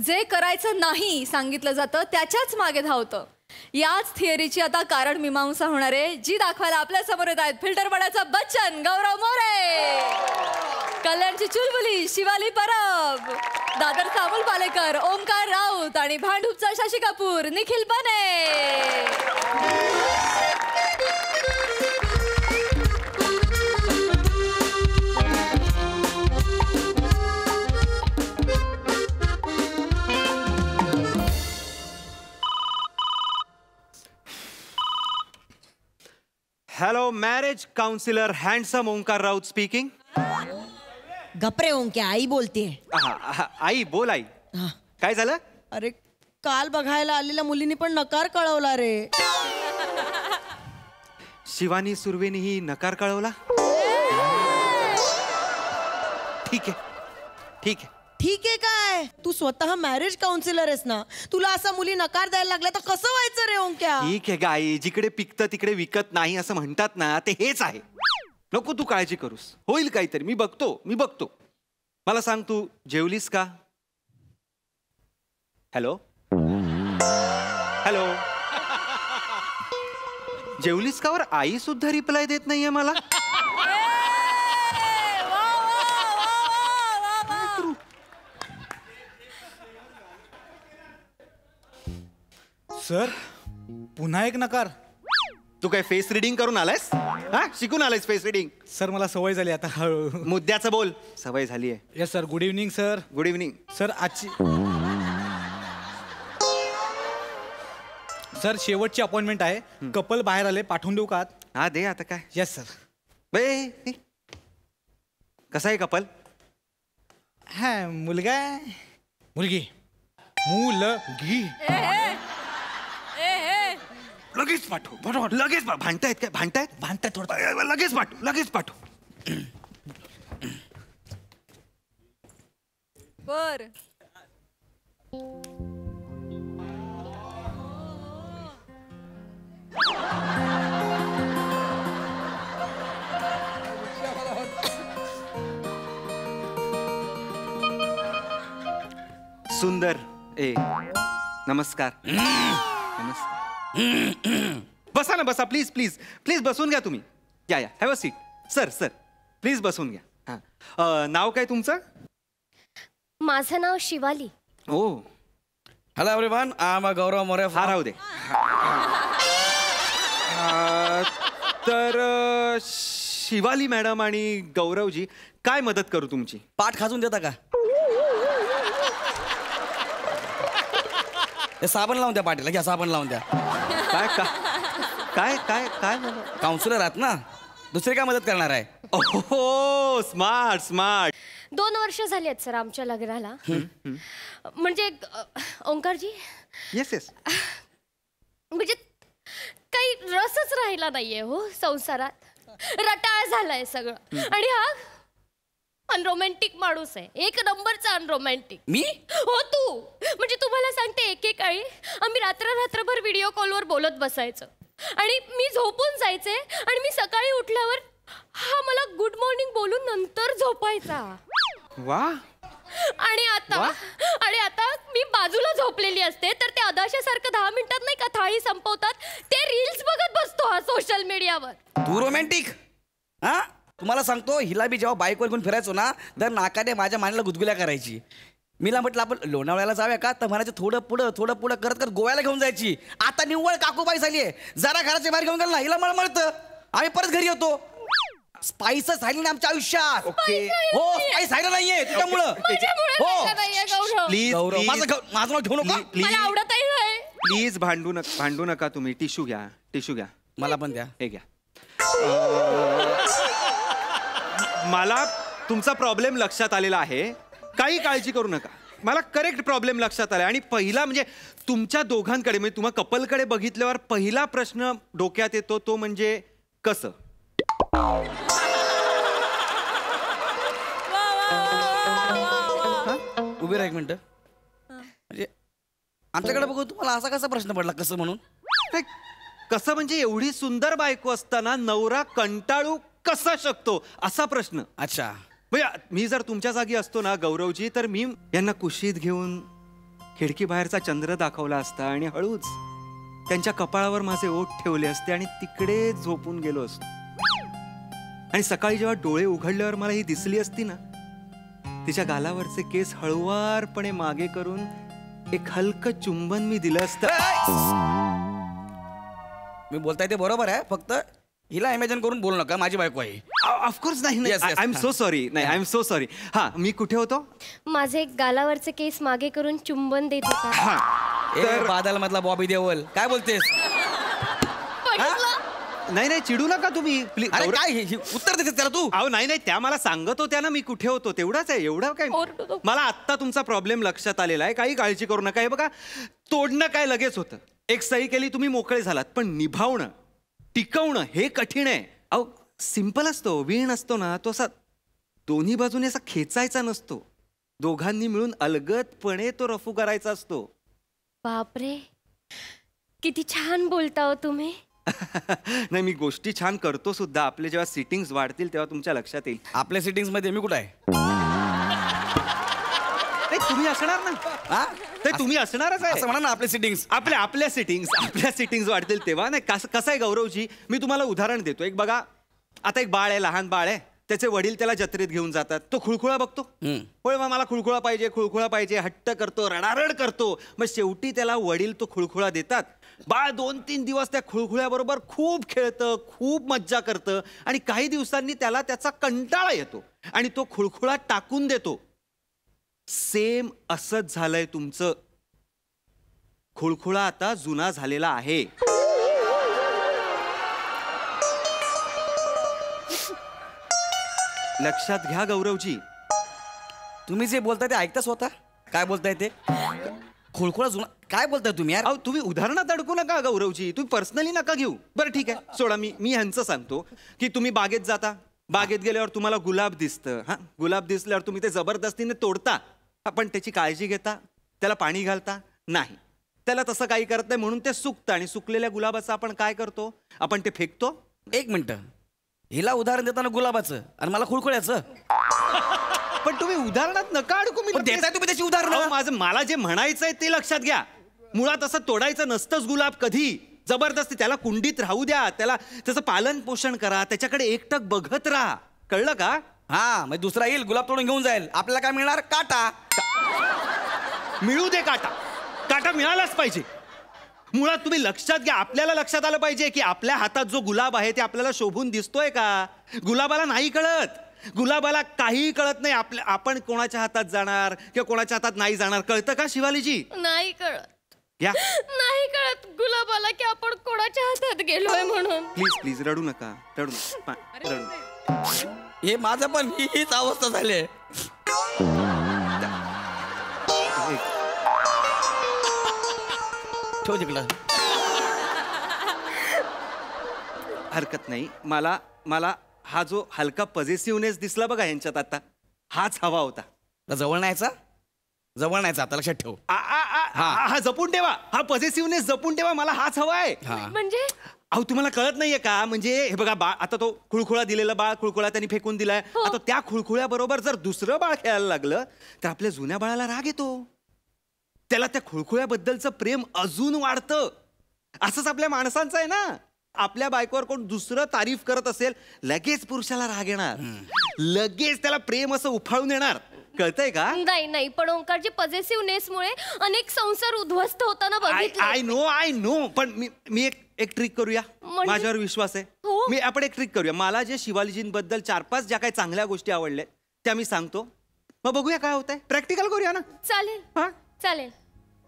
जे करायचं नाही सांगितलं जातं त्याच्याच मागे धावतं. याच थिअरीची आता कारण मीमांसा होणार आहे, जी दाखवायला आपल्या समोर येत आहेत फिल्टरपणाचा बच्चन गौरव मोरे, कल्याणची चुलबुली शिवाली परब, दादरचा अमोल पालेकर, ओमकार राऊत आणि भांडूपचा Shashi Kapoor Nikhil Bane. Hello marriage counsellor handsome Omkar Raut speaking. गपरे ओंक्या, आई बोलते. आई बोल आई. काय झालं? अरे काल बघायला आलेल्या मुलीने पण नकार कळवला रे. शिवानी सुर्वेनीही नकार कळवला. ठीक आहे ठीक आहे. ठीक आहे काय, तू स्वतः मॅरेज काउन्सिलर आहेस ना, तुला असा मुली नकार द्यायला लागल्या तर कसं व्हायचं रे ओंक्या? ठीक आहे गाई, जिकडे पिकतं तिकडे विकत नाही असं म्हणतात ना, ते हेच आहे. नको तू काळजी करूस, होईल काहीतरी. मी बघतो. मला सांग, तू जेवलीस का? हॅलो हॅलो जेवलीस का? वर आई सुद्धा रिप्लाय देत नाहीये मला. सर पुन्हा एक नकार. तू काय फेस रिडिंग करून आलायस? हा, शिकून आलायस फेस रिडिंग? सर मला सवय झाली आता हळू. मुद्द्याचं बोल. सवय झाली आहे. Yes sir. Good evening sir. Good evening sir. Sir शेवटची अपॉइंटमेंट आहे. कपल बाहेर आले, पाठवून देऊ का? हा दे आता काय. Yes sir. बे कसा आहे कपल? हा मुलगा मुलगी मुलगी. लगेच पाठव. लगेच भांडतायत काय? भांडतायत थोडं. लगेच पाठव. बर. सुंदर. नमस्कार. बसा ना, बसा. प्लीज बसून घ्या तुम्ही. या have a seat. Sir please बसून घ्या. हा, नाव काय तुमचं? माझं नाव शिवाली. ओ हॅलो एव्हरीवन, आय एम गौरव मोरे. हा राहू दे. तर शिवाली मॅडम आणि गौरवजी, काय मदत करू तुमची? पाठ खाजून देता का? साबण लावून द्या पाठीला. घ्या साबण लावून द्या. काय काउन्सिलर आहात ना, दुसरी काय मदत करणार आहे? ओहो, स्मार्ट. 2 वर्ष झाली आहेत सर आमच्या लग्नाला. म्हणजे ओंकारजी, येस म्हणजे काही रसच राहिला नाहीये हो संसारात. रटाळ झालाय सगळं. आणि हा अनरोमॅन्टिक माणूस आहे. 1 नंबरचा अनरोमॅन्टिक. मी? हो तू. म्हणजे तुम्हाला सांगते, एकेकाळी आम्ही रात्रभर व्हिडिओ कॉलवर बोलत बसायचं आणि मी झोपून जायचे आणि मी सकाळी उठल्यावर हा मला गुड मॉर्निंग बोलून नंतर झोपायचा. वा. आणि आता मी बाजूला झोपलेली असते तर ते अदाशासारखं 10 मिनिटात नाही का थाळी संपवतात, ते रील्स बघत बसतो हा सोशल मीडियावर. तू रोमॅन्टिक? हा, तुम्हाला सांगतो, हिला बी जेव्हा बाईकवर घेऊन फिरायचो ना, दर नाकाने माझ्या मानेला गुदगुल्या करायची. मीला म्हटलं आपण लोणावळ्याला जाऊया का, तर म्हणायचं थोडं पुढं करत गोव्याला घेऊन जायची. आता निव्वळ काकूबाई झाली आहे. जरा घराच्या बाहेर घेऊन गेलं ना, हिला मळमळतं. आम्ही परत घरी येतो. स्पाइसच राहिली ना आमच्या आयुष्यात. ओके. हो, स्पाइस राहिलं नाहीये त्याच्यामुळं. प्लीज माझं नाव घेऊ नका. मला आवडतही नाही. प्लीज भांडू नका तुम्ही. टिश्यू घ्या. मला पण द्या. हे घ्या. मला तुमचा प्रॉब्लेम लक्षात आलेला आहे. काही काळजी करू नका. मला करेक्ट प्रॉब्लेम लक्षात आला. आणि पहिला म्हणजे तुमच्या दोघांकडे, म्हणजे तुम्हा कपलकडे बघितल्यावर पहिला प्रश्न डोक्यात येतो तो म्हणजे कसं. उभी राहा 1 मिनिट. म्हणजे आमच्याकडे बघू तुम्हाला असा कसा प्रश्न पडला कसं म्हणून? कसं म्हणजे एवढी सुंदर बायको असताना नवरा कंटाळू कसा शकतो असा प्रश्न. अच्छा. मी जर तुमच्या जागी असतो ना गौरवजी, तर मी यांना कुशीत घेऊन खिडकी बाहेरचा चंद्र दाखवला असता आणि हळूच त्यांच्या कपाळावर माझे ओठ ठेवले असते आणि तिकडे झोपून गेलो असतो. आणि सकाळी जेव्हा डोळे उघडल्यावर मला ही दिसली असती ना, तिच्या गालावरचे केस हळुवारपणे मागे करून एक हलकं चुंबन मी दिलं असतं. मी बोलताय ते बरोबर आहे, फक्त हिला इमॅजिन करून बोलू नका, माझी बायको आहे. ऑफकोर्स नाही. Yes, yes. I am so sorry. नाही, आय एम सो सॉरी. हा, मी कुठे होतो? माझे गालावरचे केस मागे करून चुंबन देत होता. तर बादल मधला बॉबी देओल काय बोलतेस? नाही चिडू नका तुम्ही प्लीज. अरे काय उत्तर देतेस त्याला तू? अहो नाही त्या मला सांगत होत्या ना मी कुठे होतो, तेवढाच आहे. एवढं काय, मला आत्ता तुमचा प्रॉब्लेम लक्षात आलेला आहे. काही काळजी करू नका. हे बघा, तोडणं काय लगेच होतं, एक सही केली तुम्ही मोकळे झालात, पण निभावणं, टिकवणं हे कठीण आहे. अहो सिंपल असतो, वीण असतो ना तो असा दोन्ही बाजूने असा खेचायचा नसतो, दोघांनी मिळून अलगदपणे तो रफू करायचा असतो. बापरे, किती छान बोलता हो तुम्ही. नाही, मी गोष्टी छान करतो सुद्धा. आपले जेव्हा सिटिंग्स वाढतील तेव्हा तुमच्या लक्षात येईल. आपल्या सिटिंग्स मध्ये मी कुठं आहे? तुम्ही असणार ना. तुम्ही असणारच आहे. असं म्हणा ना, आपले सिटिंग्स आपल्या सिटिंग्स वाढतील तेव्हा. नाही कसं आहे गौरवजी, मी तुम्हाला उदाहरण देतो. एक बघा, आता एक बाळ आहे, लहान बाळ आहे, त्याचे वडील त्याला जत्रेत घेऊन जातात. तो खुळखुळा बघतो, होय मला खुळखुळा पाहिजे, हट्ट करतो, रडारड करतो. मग शेवटी त्याला वडील तो खुळखुळा देतात. बाळ 2-3 दिवस त्या खुळखुळ्याबरोबर खूप खेळतं, खूप मज्जा करतं आणि काही दिवसांनी त्याला त्याचा कंटाळा येतो आणि तो खुळखुळा टाकून देतो. सेम असंच झालंय तुमचं. खुळखुळा आता जुना झालेला आहे. लक्षात घ्या गौरवजी. तुम्ही जे बोलताय ते ऐकता स्वतः? काय बोलताय ते? खुळखुळा जुना काय बोलताय तुम्ही यार? अहो तुम्ही उदाहरणात अडकू नका गौरवजी, तुम्ही पर्सनली नका घेऊ. बरं ठीक आहे, सोडा. मी ह्यांचं सांगतो की तुम्ही बागेत जाता, बागेत गेल्यावर तुम्हाला गुलाब दिसतं. हा, गुलाब दिसल्यावर तुम्ही ते जबरदस्तीने तोडता, पण त्याची काळजी घेता, त्याला पाणी घालता नाही. त्याला तसं काही करत नाही म्हणून ते सुकतं आणि सुकलेल्या गुलाबाचं आपण काय करतो, आपण ते फेकतो. एक मिनिट, हिला उदाहरण देताना गुलाबाचं आणि मला खुळखुळ्याचं. पण तुम्ही उदाहरणात नका अडकू. मी देताय तुम्ही त्याची उदाहरण. मला जे म्हणायचंय ते लक्षात घ्या. मुळात असं तोडायचं नसतंच गुलाब कधी. जबरदस्ती त्याला कुंडीत राहू द्या, त्याला त्याचं पालन पोषण करा, त्याच्याकडे एकटक बघत राहा. कळलं का? हा, मग दुसरा येईल गुलाब तोडून घेऊन जाईल, आपल्याला काय मिळणार? काटा. मिळू दे काटा, काटा मिळालाच पाहिजे. मुळात तुम्ही लक्षात घ्या, आपल्याला लक्षात आलं पाहिजे की आपल्या हातात जो गुलाब आहे ते आपल्याला शोभून दिसतोय का. गुलाबाला नाही कळत, गुलाबाला काहीही कळत नाही आपण कोणाच्या हातात जाणार किंवा कोणाच्या हातात नाही जाणार. कळतं का शिवालीजी? नाही कळत. घ्या. नाही कळत गुलाबाला की आपण कोणाच्या हातात गेलोय म्हणून. प्लीज रडू नका, रडू. हे माझं पण हीच अवस्था झाली. ठेव तिकडं. हरकत नाही. मला हा जो हलका पॉझिटिव्हनेस दिसला बघा यांच्यात आता, हाच हवा होता. जवळ नाहीचा आता लक्षात ठेव. हा जपून ठेवा, हा पॉझिटिव्हनेस जपून ठेवा. मला हाच हवा आहे. म्हणजे अहो तुम्हाला कळत नाहीये का? म्हणजे हे बघा, बाळ आता तो खुळखुळा दिलेला बाळ, खुळखुळा त्यांनी फेकून दिलाय. आता त्या खुळखुळ्याबरोबर जर दुसरं बाळ खेळायला लागलं तर आपल्या जुन्या बाळाला राग येतो, त्याला त्या खुळखुळ्याबद्दलचं प्रेम अजून वाढतं. असंच आपल्या माणसांचं आहे ना. आपल्या बायकोवर कोण दुसरं तारीफ करत असेल, लगेच पुरुषाला राग येणार, लगेच त्याला प्रेम असं उफाळून येणार. कळतंय का? नाही, पण ओंकारची पॉझिटिव्हनेस मुळे अनेक संसार उद्ध्वस्त होताना बघितले. I know. पण मी एक ट्रिक करूया, माझ्यावर विश्वास आहे. आपण एक ट्रिक करूया. मला जे शिवालीजींबद्दल 4-5 ज्या काही चांगल्या गोष्टी आवडल्या त्या मी सांगतो, मग बघूया काय होतंय. प्रॅक्टिकल करूया ना. चालेल.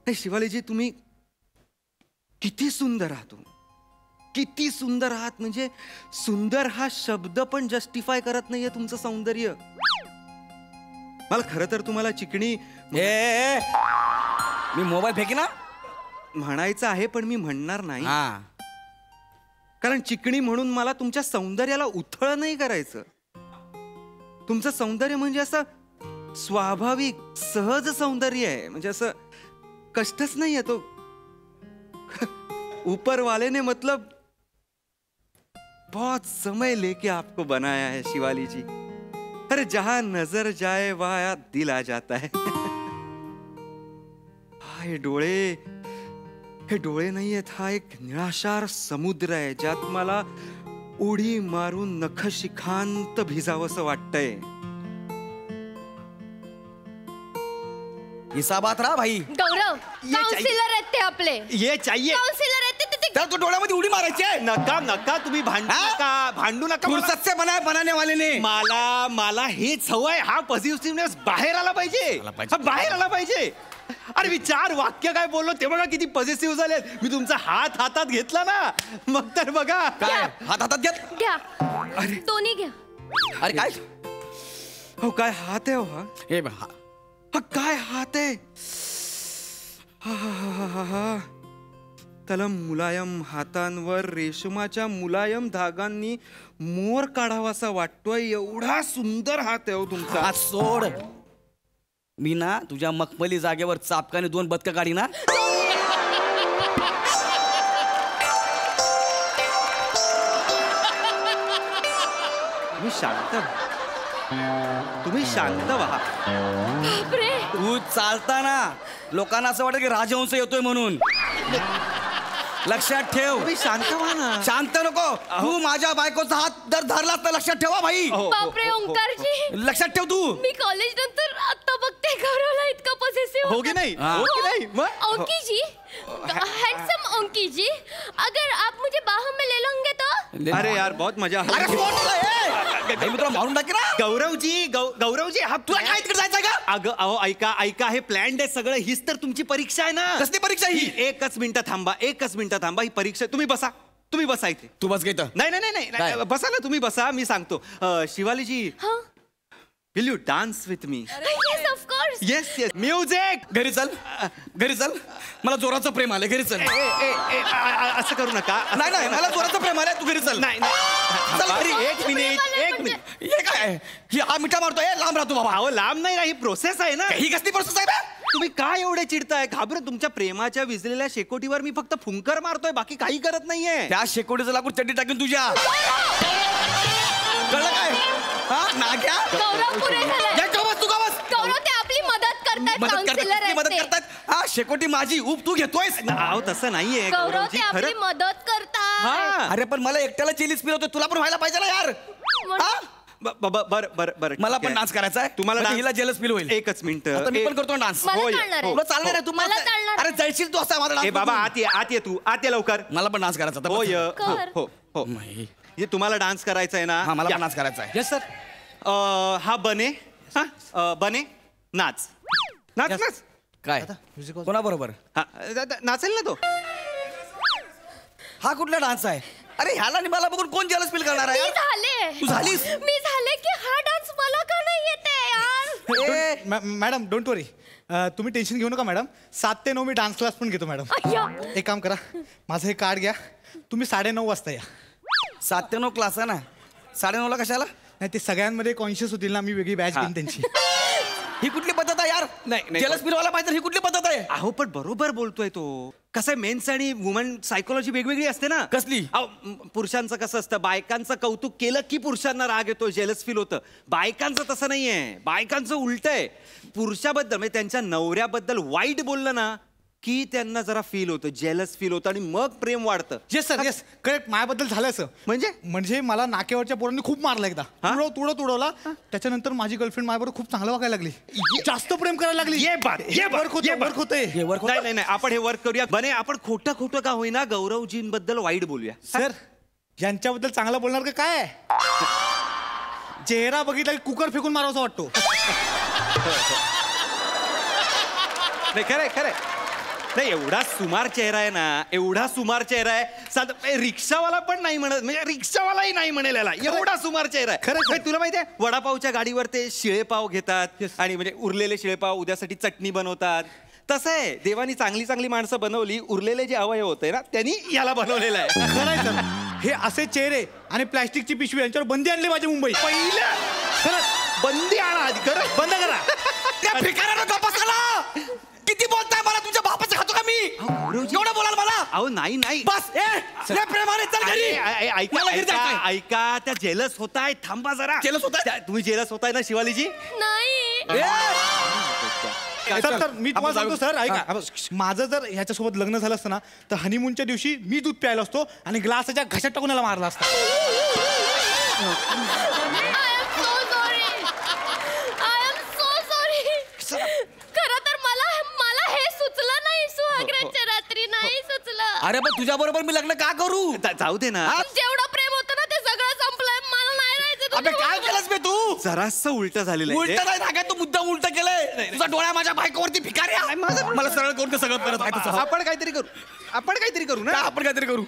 शिवालीजी, तुम्ही किती सुंदर आहात, किती सुंदर आहात. म्हणजे सुंदर हा शब्द पण जस्टिफाय करत नाहीये तुमचं सौंदर्य. मला खरं तर तुम्हाला चिकणी मी मोबाईल फेकी ना म्हणायचं आहे, पण मी म्हणणार नाही. कारण चिकणी म्हणून मला तुमच्या सौंदर्याला उथळ नाही करायचं. तुमचं सौंदर्य म्हणजे असं स्वाभाविक सहज सौंदर्य आहे. म्हणजे असं कष्टच नाहीये. तो ऊपर वाले ने बहुत समय लेके आपको बनाया है शिवाली जी. अरे जहां नजर जाए वहां दिल आ जाता है. हे डोळे नाहीयेत, हा एक निराशार समुद्र आहे ज्यात मला उडी मारून नखशिखांत भिजावंसं वाटतंय. हिसाबात राहा भाई. गौरव काउन्सिलर आहेत ते आपले. ये चाहिए काउन्सिलर आहेत ते तर तू डोळ्यामध्ये उडी मारायची आहे. नका तुम्ही भांडू नका. फुर्सत से बनाने वाले ने. मला हेच हवंय. हा पॉझिटिव्हनेस बाहेर आला पाहिजे. हा बाहेर आला पाहिजे. अरे मी 4 वाक्य काय बोललो ते बघा किती पॉझिटिव्ह झाले. मी तुमचा हात हातात घेतला ना, मग तर बघा. काय हात हातात घेत घ्या. अरे दोन्ही घ्या. अरे काय हो काय हात आहे. हो हा हे हा काय हात आहे. त्याला मुलायम हातांवर रेशमाच्या मुलायम धागांनी मोर काढावासा वाटतोय. एवढा सुंदर हात आहे हो तुमचा. हात सोड. मी ना तुझ्या मखमली जागेवर चापकाने 2 बदकं काढी ना. तुम्ही शांत व्हा. बापरे. तू चालताना लोकांना असं वाटतं की राजहंस येतोय म्हणून. लक्षात ठेव. तुम्ही शांत व्हा ना. शांत नको. तू माझ्या बायकोचा हात जर धरलास तर लक्षात ठेवा भाई. बापरे ओंकारजी. लक्षात ठेव तू. मी कॉलेज नंतर आता बघते गौरवला इतका पॉसेसिव्ह. हो की नाही. ओंकी जी, हैंडसम ओंकी जी, अगर आप मुझे बाहों में ले लोगे तो. अरे यार बहुत मजा. मी तुला मारून टाकी ना. गौरवजी हा तुला काय तिकडे जायचं का. अगं अहो ऐका हे प्लॅन आहे सगळं. हीच तर तुमची परीक्षा आहे ना. कसली परीक्षा ही. एकच मिनिटं थांबा. ही परीक्षा. तुम्ही बसा इथे. तू बस घेत. नाही बसा ना. तुम्ही बसा. मी सांगतो. शिवालीजी, will you dance with me. Yes of course. Yes music. घरी चल. मला जोराचं प्रेम आलं. घरी चल. असं करू नका. नाही मला जोराचं प्रेम आलं. तू घरी चल. नाही चल घरी. एक मिनिट. हे काय ही हा मिठा मारतोय. लांब राहतो बाबा. अहो लांब नाही. ही प्रोसेस आहे ना. ही कसली प्रोसेस आहे. तुम्ही काय एवढे चिडताय. घाबरत. तुमच्या प्रेमाच्या विजलेल्या शेकोटीवर मी फक्त फुंकर मारतोय, बाकी काही करत नाहीये. त्या शेकोटीचं लाकूड चड्डी टाकून तुझ्या. कळलं काय. हा नाग्या. गौरव पुरे झालाय. तू का बस. गौरव ते आपली मदत करतायत. मदत करतात. हा शेकोटी माझी ऊब तू घेतोयस. अहो तसं नाहीये गौरव ते आपली मदत करतात. अरे पण मला एकट्याला चिलीज फिरवतोय. तुला पण व्हायला पाहिजे ना यार. बर मला पण डान्स करायचा आहे. तुम्हाला हिला जेलस फील होईल. एकच मिनिट. मी पण करतो डान्स. तुला चालणार आहे. मला चालणार. अरे जळशील तू असा माझा. बाबा आत ये तू. आत ये लवकर. मला पण डान्स करायचा. हो हे तुम्हाला डान्स करायचा आहे ना. मला पण डान्स करायचा आहे. Yes sir. हा बने नाच. काय कोणा बरोबर. नाचेल ना तो. हा कुठला डान्स आहे. अरे ह्याला आणि मला बघून कोण जेलस फील करणार आहे. तू झालीस. मी झाले की हा डान्स मला का नाही येते यार. मॅडम डोंट वरी. तुम्ही टेन्शन घेऊ नका मॅडम. 7 ते 9 मी डान्स क्लास पण घेतो मॅडम. एक काम करा. माझं हे कार्ड घ्या. तुम्ही 9:30 वाजता या. 7 ते 9 क्लास आहे ना. 9:30 कशाला. नाही ते सगळ्यांमध्ये कॉन्शियस होतील ना. मी वेगळी बॅच घेईन त्यांची. ही कुठली पद्धत आहे यार. नाही जेलस फिरवायला पाहिजे. ही कुठली पद्धत आहे. अहो पण बरोबर बोलतोय तो. कसं आहे मेन्स आणि वुमन सायकोलॉजी वेगवेगळी असते ना. कसली. पुरुषांचं कसं असतं. बायकांचं कौतुक केलं की पुरुषांना राग येतो, जेलस फील होतं. बायकांचं तसं नाहीये. बायकांचं उलट आहे. पुरुषाबद्दल म्हणजे त्यांच्या नवऱ्याबद्दल वाईट बोललं ना की त्यांना जरा फील होतं, जेलस फील होतं आणि मग प्रेम वाढतं. Yes sir yes correct. माझ्याबद्दल झालं असं. म्हणजे मला नाकेवरच्या पोरांनी खूप मारला एकदा. तुडवला. त्याच्यानंतर माझी गर्लफ्रेंड माझ्याबरोबर खूप चांगलं वागायला लागली. जास्त प्रेम करायला लागली. वर्क होतंय. नाही आपण हे वर्क करूया. बने आपण खोटं का होईना गौरवजींबद्दल वाईट बोलूया. सर यांच्याबद्दल चांगलं बोलणार का काय. चेहरा बघितला की कुकर फेकून मारावासा वाटतो. खरंय. नाही एवढा सुमार चेहरा आहे ना. एवढा सुमार चेहरा आहे. रिक्षावाला पण नाही म्हणत. म्हणजे रिक्षावालाही नाही म्हणेल याला. एवढा सुमार चेहरा आहे. खरं तुला माहिती आहे वडापावच्या गाडीवर ते शिळेपाव घेतात आणि म्हणजे उरलेले शिळेपाव उद्यासाठी चटणी बनवतात. तसं आहे देवानी चांगली माणसं बनवली. उरलेले जे अवयव होते ना त्यांनी याला बनवलेलं आहे. खरंय सर. हे असे चेहरे आणि प्लॅस्टिकची पिशवी यांच्यावर बंदी आणली पाहिजे मुंबई. पहिल्या खरंच बंदी आणा आधी. खरं बंद करा. त्या भिकाऱ्यानं गप्पा करा. किती बोलताय मला. तुमच्या बापाचं खातो का मी. एवढं बोलाल मला. अहो नाही नाही बस प्रेमाने चल घरी. मला घरी जायचंय. ऐका त्या जेलस होताय. थांबा जरा. जेलस होताय? तुम्ही जेलस होताय ना शिवालीजी? नाही सर मी तुम्हाला सांगतो सर ऐका माझं जर ह्याच्यासोबत लग्न झालं असतं ना तर हनीमूनच्या दिवशी मी दूध प्यायला असतो आणि ग्लासाच्या घशात टाकून याला मारला असता. खरं तर मला हे सुचलं नाही. सुहागराच्या रात्री नाही सुचलं. अरे पण तुझ्या बरोबर मी लग्न का करू? जाऊ दे ना. जेवढं प्रेम होतं ना ते सगळं संपलंय. मला नाही राहायचं अबे काय केलंस बे तू? जरासं उलट झालेलं आहे उलट नाही ना, तू मुद्दाम उलट केलंय. तुझा डोळा माझ्या बायकोवरती भिकाऱ्या. मला सरळ करून ते सगळं करत आहे. आपण काहीतरी करू ना. आपण काहीतरी करू.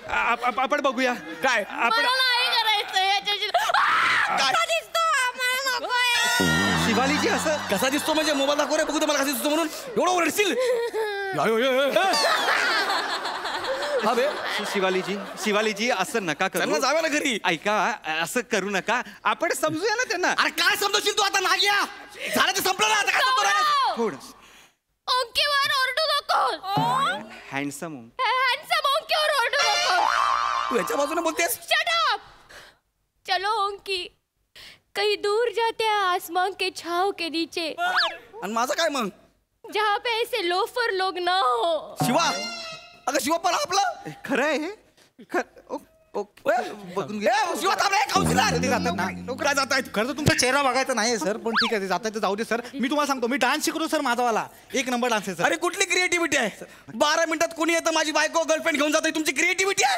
आपण बघूया काय आपण मला नाही करायचं याच्याशी. कसा दिसतो मला नकोय. शिवालीजी असं कसा दिसतो म्हणजे मोबाईल दाखव रे बघू दे मला कसा दिसतो म्हणून. एवढं ओरडशील? हा बे शिवालीजी असं नका करू. जाऊया ना घरी. ऐका असं करू नका. आपण समजूया ना त्यांना. अरे काय समजशील तू आता? नाग्या झालं ते संपलं ना. आता काय समजतो राहिलास? थोडं ओंकीवर ओरडू नको. हँडसम हॅन्डसम ओंकीवर ओरडू नको. तू ह्याच्या बाजूने बोलतेस? Shut up. चलो ओंकी कहीं दूर जाते हैं आसमान के छाव के नीचे, आणि माझं काय मग? जहाँ पे ऐसे लोफर लोग ना हो. शिवा अगं शिवा पण आपलं खरं आहे. बघून घे. शिवा थांब रे, काउन्सिलर. नोकऱ्या जात आहेत. खरं तर तुमचा चेहरा बघायचा नाही सर पण ठीक आहे ते जात आहे जाऊ दे सर. मी तुम्हाला सांगतो मी डान्स शिकलो सर माझावाला 1 नंबर डान्स आहे सर. अरे कुठली क्रिएटिव्हिटी आहे? 12 मिनिटात कोणी येतं माझी बायको गर्लफ्रेंड घेऊन जाते. तुमची क्रिएटिव्हिटी आहे?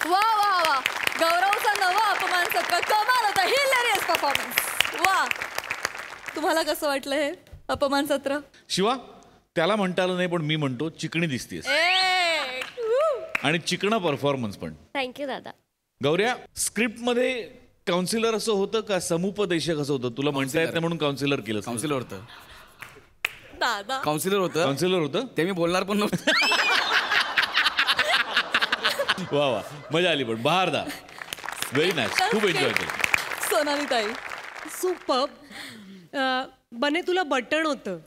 वा वा वा, गौरवचा नवा अपमान सत्र कमाल होता. Hilarious performance. वा, तुम्हाला कसं वाटलं हे अपमान सत्र? शिवा त्याला म्हणता आलं नाही पण मी म्हणतो चिकणी दिसतेस आणि चिकणा परफॉर्मन्स पण. थँक्यू दादा. गौऱ्या स्क्रिप्ट मध्ये काउन्सिलर असं होतं का समुपदेशक असं होतं? तुला म्हणता येत नाही म्हणून काउन्सिलर केलं. काउन्सिलर होतं. दादा काउन्सिलर होतं ते मी बोलणार पण नव्हतं. वा वा, मजा आली पण बहारदा. Very nice. खूप एन्जॉय केलं. सोनाली ताई सुपर्ब. बने तुला बटण होतं.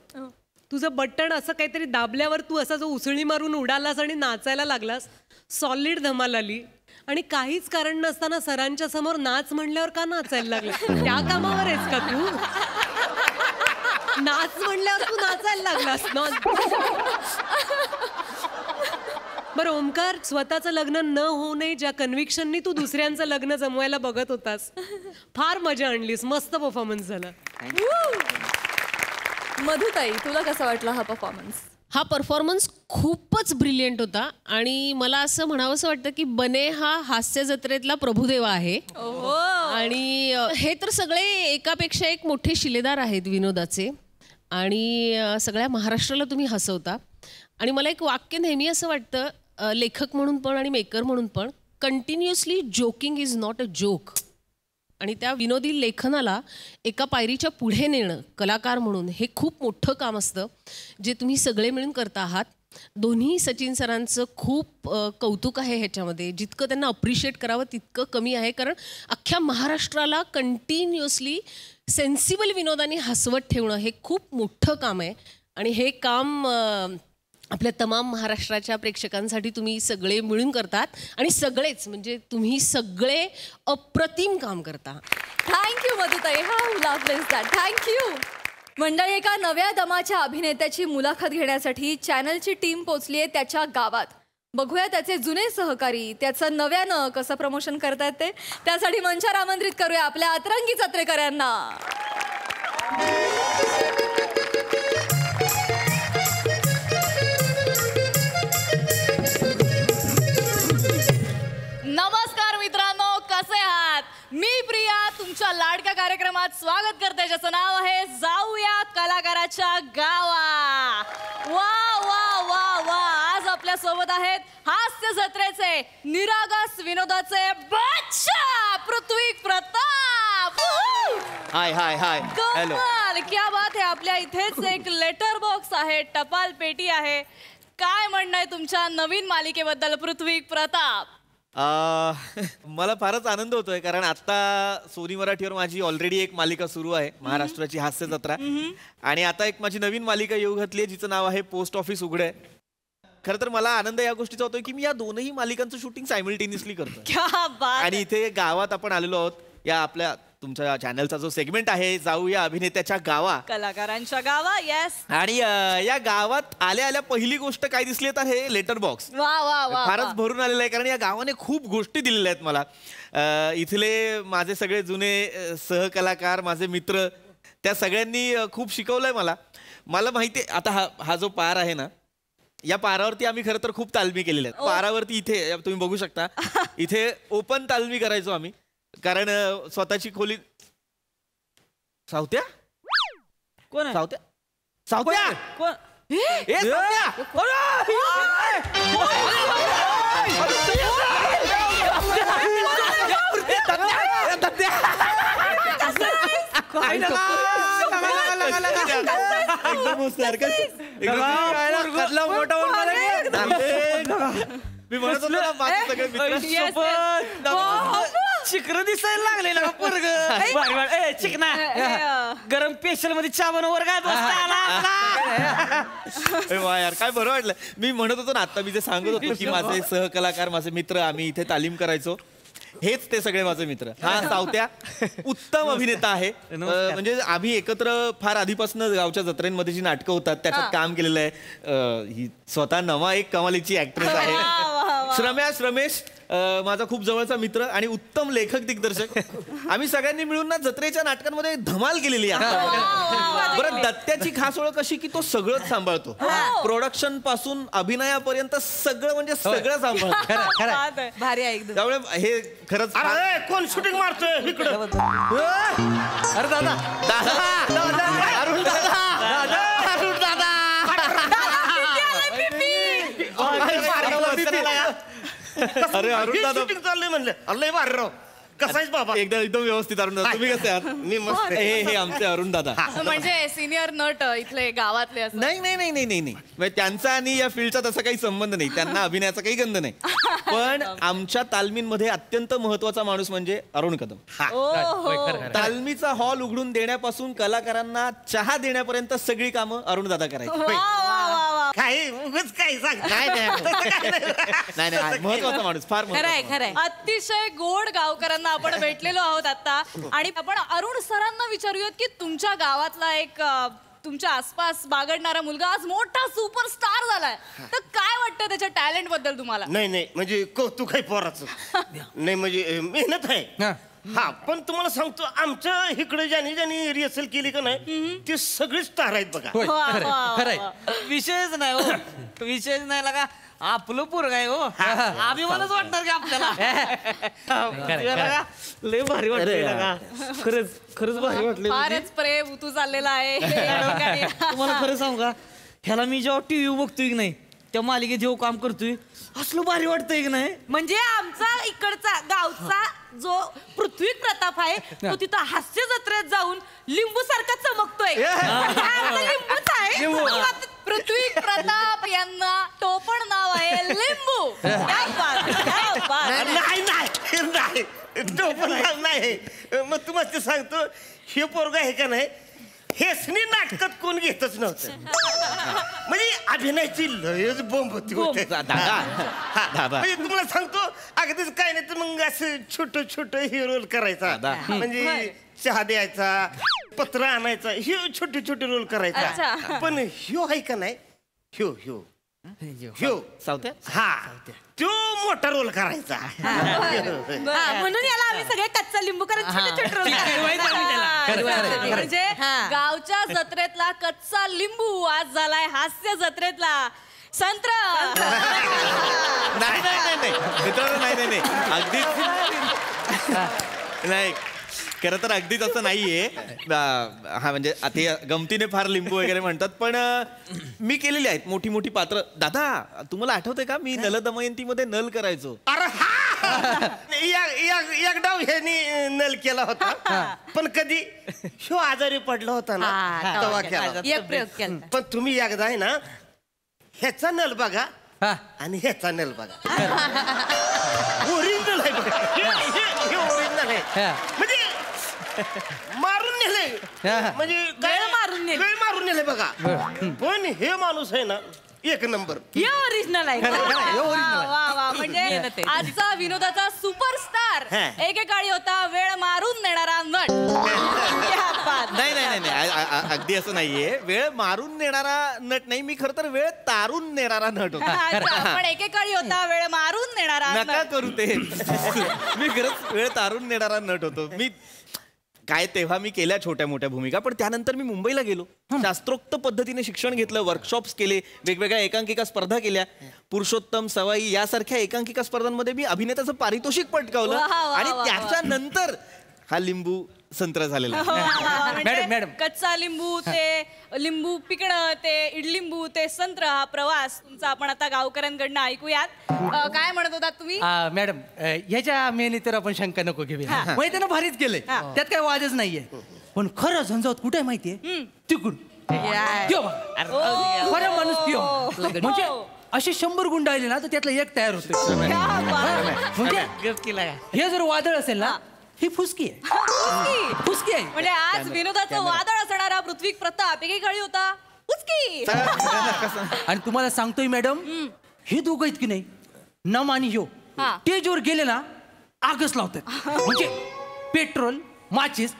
तुझं बटण असं काहीतरी दाबल्यावर तू असा जो उसळी मारून उडालास आणि नाचायला लागलास. सॉलिड धमाल आली. आणि काहीच कारण नसताना सरांच्या समोर नाच म्हणल्यावर का नाचायला लागलं? त्या कामावर आहेस का तू? नाच म्हणल्यावर तू नाचायला लागलास ना. बरं ओमकार, स्वतःचं लग्न न होऊ नये ज्या कन्व्हिक्शननी तू दुसऱ्यांचं लग्न जमवायला बघत होतास, फार मजा आणलीस. मस्त परफॉर्मन्स झाला. मधुताई तुला कसा वाटला हा परफॉर्मन्स? हा परफॉर्मन्स खूपच ब्रिलियंट होता आणि मला असं म्हणावंसं वाटतं की बने हा हास्य जत्रेतला प्रभुदेवा आहे. आणि हे तर सगळे एकापेक्षा एक मोठे शिलेदार आहेत विनोदाचे आणि सगळ्या महाराष्ट्राला तुम्ही हसवता. आणि मला एक वाक्य नेहमी असं वाटतं लेखक म्हणून पण आणि मेकर म्हणून पण, continuously joking is not a joke. आणि त्या विनोदी लेखनाला एका पायरीच्या पुढे नेणं कलाकार म्हणून हे खूप मोठं काम असतं जे तुम्ही सगळे मिळून करता आहात. दोन्ही सचिन सरांचं खूप कौतुक आहे ह्याच्यामध्ये. जितकं त्यांना अप्रिशिएट करावं तितकं कमी आहे, कारण अख्ख्या महाराष्ट्राला कंटिन्युअसली सेन्सिबल विनोदाने हसवत ठेवणं हे खूप मोठं काम आहे. आणि हे काम आपल्या तमाम महाराष्ट्राच्या प्रेक्षकांसाठी तुम्ही सगळे मिळून करतात आणि सगळेच म्हणजे तुम्ही सगळे अप्रतिम काम करता. थँक्यू मधुताई. हा लव्हलेस दॅट. थँक्यू. मंडळी, एका नव्या दमाच्या अभिनेत्याची मुलाखत घेण्यासाठी चॅनलची टीम पोचली आहे त्याच्या गावात. बघूया त्याचे जुने सहकारी त्याचं नव्यानं कसं प्रमोशन करतायत ते. त्यासाठी मंचावर आमंत्रित करूया आपल्या अतरंगी जत्रेकर यांना. नमस्कार मित्रांनो, कसे आहात? मी प्रिया तुमच्या लाडक्या कार्यक्रमात स्वागत करते ज्याचं नाव आहे जाऊया कलाकाराच्या गावा. वा वा वा वा. आज आपल्या सोबत आहेत हास्य जत्रेचे निरागस विनोदाचे बादशाह पृथ्वी प्रताप. हाय हाय हाय. हॅलो. कमाल, क्या बात आहे. आपल्या इथेच एक लेटर बॉक्स आहे, टपाल पेटी आहे. काय म्हणणं आहे तुमच्या नवीन मालिकेबद्दल पृथ्वी प्रताप? मला फारच आनंद होतोय कारण आता सोनी मराठीवर माझी ऑलरेडी एक मालिका सुरू आहे, महाराष्ट्राची हास्य जत्रा. आणि आता एक माझी नवीन मालिका येऊ घातली आहे जिचं नाव आहे पोस्ट ऑफिस उघडे. खरं तर मला आनंद या गोष्टीचा होतोय की मी या दोनही मालिकांचं शूटिंग सायमल्टेनियसली करतो. आणि इथे गावात आपण आलेलो आहोत. या आपल्या तुमच्या चॅनलचा जो सेगमेंट आहे जाऊया अभिनेत्याच्या गावा, कलाकारांच्या गावा. येस. आणि या गावात आल्या आल्या पहिली गोष्ट काय दिसली तर हे लेटर बॉक्स. वा वा वा. फारच भरून आलेलं आहे कारण या गावाने खूप गोष्टी दिलेल्या आहेत मला. इथले माझे सगळे जुने सहकलाकार, माझे मित्र, त्या सगळ्यांनी खूप शिकवलंय मला. मला माहिती आहे आता हा जो पार आहे ना, या पारावरती आम्ही खरं तर खूप तालमी केलेल्या आहेत. पारावरती इथे तुम्ही बघू शकता, इथे ओपन तालमी करायचो आम्ही कारण स्वतःची खोली. सावत्या कोण आहे? सावत्या सावत्या कोण? ए, सावत्या! एकदम हुशार. मी म्हणत होतो ना माझे सगळे मित्र चिकन दिसायला लागले ना पोरग. चिकना गरम पेशल मध्ये चहा बनवर काय यार काय बरं वाटलं. मी म्हणत होतो ना आता मी जे सांगत होतो की माझे सहकलाकार, माझे मित्र, आम्ही इथे तालीम करायचो, हेच ते सगळे माझे मित्र. हा सावत्या उत्तम अभिनेता आहे. म्हणजे आम्ही एकत्र फार आधीपासून गावच्या जत्रेमध्ये जी नाटकं होतात त्याच्यात काम केलेलं आहे. ही स्वतः नवा एक कमालीची ऍक्ट्रेस आहे. श्रमेश माझा खूप जवळचा मित्र आणि उत्तम लेखक दिग्दर्शक. आम्ही सगळ्यांनी मिळून ना जत्रेच्या नाटकांमध्ये धमाल केलेली आहे. बरं दत्त्याची खास ओळख अशी की तो सगळंच सांभाळतो, प्रोडक्शन पासून अभिनयापर्यंत सगळं, म्हणजे सगळं सांभाळतो. भारी आहे एकदम. त्यामुळे हे खरंच. कोण शूटिंग मारतोय इकडं? अरे दादा अरुण दादा अरुण दादा अरे अरुण दादा शूटिंग चाललंय म्हणलं. अल्लय बाहेर राव. कसायच बाबा? एकदम व्यवस्थित अरुण दादा. तुम्ही कसे आहात? मी मस्त. हे आमचे अरुण दादा. म्हणजे सिनियर नट इथले गावातले असं. नाही नाही नाही नाही नाही नाही म्हणजे त्यांचा आणि या फील्डचा तसा काही संबंध नाही. त्यांना अभिनयाचा काही गंध नाही. पण आमच्या तालमींमध्ये अत्यंत महत्वाचा माणूस म्हणजे अरुण कदम. तालमीचा हॉल उघडून देण्यापासून कलाकारांना चहा देण्यापर्यंत सगळी कामं अरुण दादा करायची. काही उगाच काही सांग. नाही नाही महत्वाचा माणूस, फार खरंय खरंय. अतिशय गोड गावकऱ्यांना आपण भेटलेलो आहोत आता. आणि आपण अरुण सरांना विचारूयात की तुमच्या गावातला एक तुमच्या आसपास बागडणारा मुलगा आज मोठा सुपरस्टार झालाय, तर काय वाटतं त्याच्या टॅलेंट बद्दल तुम्हाला? नाही म्हणजे कौतुक आहे पोराचं. नाही म्हणजे मेहनत आहे. हा पण तुम्हाला सांगतो आमच्या इकडे ज्यांनी रिहर्सल केली का नाही ते सगळे स्टार आहेत बघा. विषयच नाही हो, विषयच नाही लागा. आपलं पोरग आहे हो, अभिमानच वाटणार की आपल्याला. लय भारी वाटलं. खरंच भारी वाटलं. फारच प्रेम तू चाललेला आहे. तुम्हाला खरं सांगू का, ह्याला मी जेव्हा टीव्ही बघतोय की नाही, त्या मालिकेत जेव्हा काम करतोय असलं भारी वाटतंय की नाही. म्हणजे आमचा इकडचा गावचा जो पृथ्वी प्रताप आहे तो तिथं हास्य जत्रेत जाऊन लिंबू सारखा चमकतोय. लिंबूच आहे. पृथ्वी प्रताप यांना टोपण नाव आहे लिंबू. नाही मग तुम्हाला ते सांगतो, हे पोरग आहे का नाही, हेसनी नाटकात कोण घेतच नव्हतं. म्हणजे अभिनयाची लयच बोंब होती. म्हणजे तुम्हाला सांगतो अगदीच काय नाही तर मग असं छोट हे रोल करायचा. म्हणजे चहा द्यायचा, पत्र आणायचा, हे छोटे रोल करायचा. पण ह्यो आहे का नाही, ह्यो सावत्या हा तो मोठा रोल करायचा. म्हणून याला आम्ही सगळे कच्चा लिंबू करत म्हणजे गावच्या जत्रेतला कच्चा लिंबू आज झालाय हास्य जत्रेतला संत्र. नाही मित्रांनो, नाही अगदीच नाही. खरं तर अगदीच असं नाहीये. हा म्हणजे आता गमतीने फार लिंबू वगैरे म्हणतात, पण मी केलेली आहेत मोठी मोठी पात्र. दादा तुम्हाला आठवतंय का, मी नल दमयंतीमध्ये नल करायचो. एक डाव ह्यानी नल केला होता, पण कधी ह्यो आजारी पडला होता ना तेव्हा केला. पण तुम्ही एकदा आहे ना ह्याचा नल बघा आणि ह्याचा नल बघा. ओरिजिनल आहे बघा. हे ओरिजिनल आहे. म्हणजे मारून नेले म्हणजे गळ मारून नेले. गळ मारून नेले बघा. पण हे माणूस आहे ना एक नंबर. हे ओरिजिनल आहे. वा वा म्हणजे आजचा विनोदाचा सुपरस्टार एकेकाळी होता वेळ मारून नेणारा नट. नाही नाही नाही अगदी असं नाहीये. वेळ मारून नेणारा नट नाही, मी खरं तर वेळ तारून नेणारा नट होता. पण एकेकाळी होता वेळ मारून नेणारा नका करू ते. मी खरंच वेळ तारून नेणारा नट होतो. मी काय तेव्हा मी केल्या छोट्या मोठ्या भूमिका, पण त्यानंतर मी मुंबईला गेलो, शास्त्रोक्त पद्धतीने शिक्षण घेतलं, वर्कशॉप्स केले, वेगवेगळ्या एकांकिका स्पर्धा केल्या. पुरुषोत्तम, सवाई यासारख्या एकांकिका स्पर्धांमध्ये मी अभिनेत्याचं पारितोषिक पटकावलं. आणि त्याच्यानंतर हा लिंबू संत्र झालेला. मॅडम कच्चा लिंबू ते लिंबू पिकणं ते इडलिंबू ते संत्र हा प्रवास तुमचा आपण आता गावकऱ्यांकडनं ऐकूयात. काय म्हणत होतात तुम्ही? मॅडम ह्याच्या मेहनतीवर तर आपण शंका नको घेऊया. माहिती ना भारीच केलंय, त्यात काय वादच नाहीये. पण खरं झंझावत कुठे माहितीये? तिकडून खरं माणूस त्यो. म्हणजे असे 100 गुंड आले ना तर त्यातला एक तयार होतो. म्हणजे हे जर वादळ असेल ना ही फुसकी आहे. फुसकी आहे. म्हणजे आज विनोदाचं वादळ असणारा पृथ्वी प्रताप एकेकाळी होता फुसकी. आणि तुम्हाला सांगतोय मॅडम, हे दोघं आहेत की नाही, नम आणि ह्यो स्टेजवर गेले ना आगच लावतात. म्हणजे पेट्रोल माचीस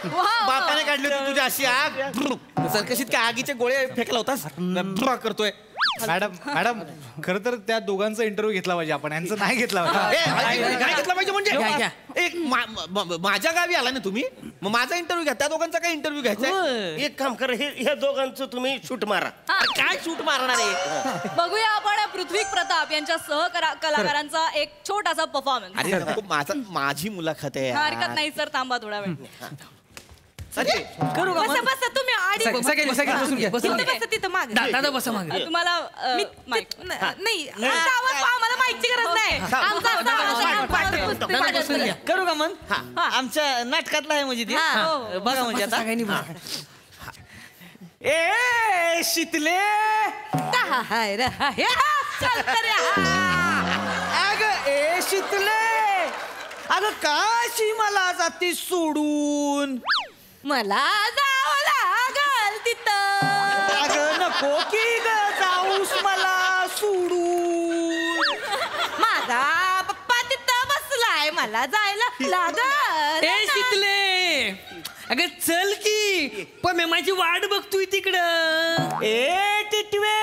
बापाने काढली होती तुझी अशी आग. सरकशीत काय आगीचे गोळे फेकला होतास करतोय. मॅडम खरं तर त्या दोघांचा इंटरव्ह्यू घेतला पाहिजे आपण, यांचं नाही घेतला काय घेतला पाहिजे म्हणजे एक माझ्या गावी आला ना तुम्ही, मग माझा इंटरव्ह्यू घ्या, त्या दोघांचा काय इंटरव्ह्यू घ्यायचा. एक काम करा, ह्या दोघांचं तुम्ही शूट मारा. काय शूट मारणार आहे? बघूया आपण पृथ्वी प्रताप यांच्या कलाकारांचा एक छोटासा परफॉर्मन्स. अरे माझी मुलाखत आहे. हरकत नाही सर, थांबा थोडा वेळ. करू का? बसा तुम्ही आडी बसून घ्या. तिथं मागे. दादा बसा मागे. तुम्हाला नाही आम्हाला माहिती गरज नाही. करू का मग? आमच्या नाटकातला आहे म्हणजे ते बघा म्हणजे आता. ए शीतले अग ए शीतले अगं काशी मला जाती सोडून. मला जावं लागल तिथं. अगं नको की ग जाऊस मला सोडून. माझा पप्पा तिथं बसलाय, मला जायला लागल. ए शीतले अगं चल की, पण माझी वाट बघतोय तिकडं. ए टिटवे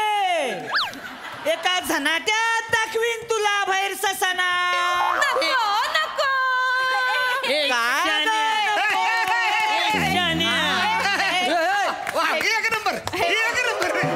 एका झनाट्यात दाखवीन तुला बाहेर ससाना. नको नको. एक नंबर एक नंबर.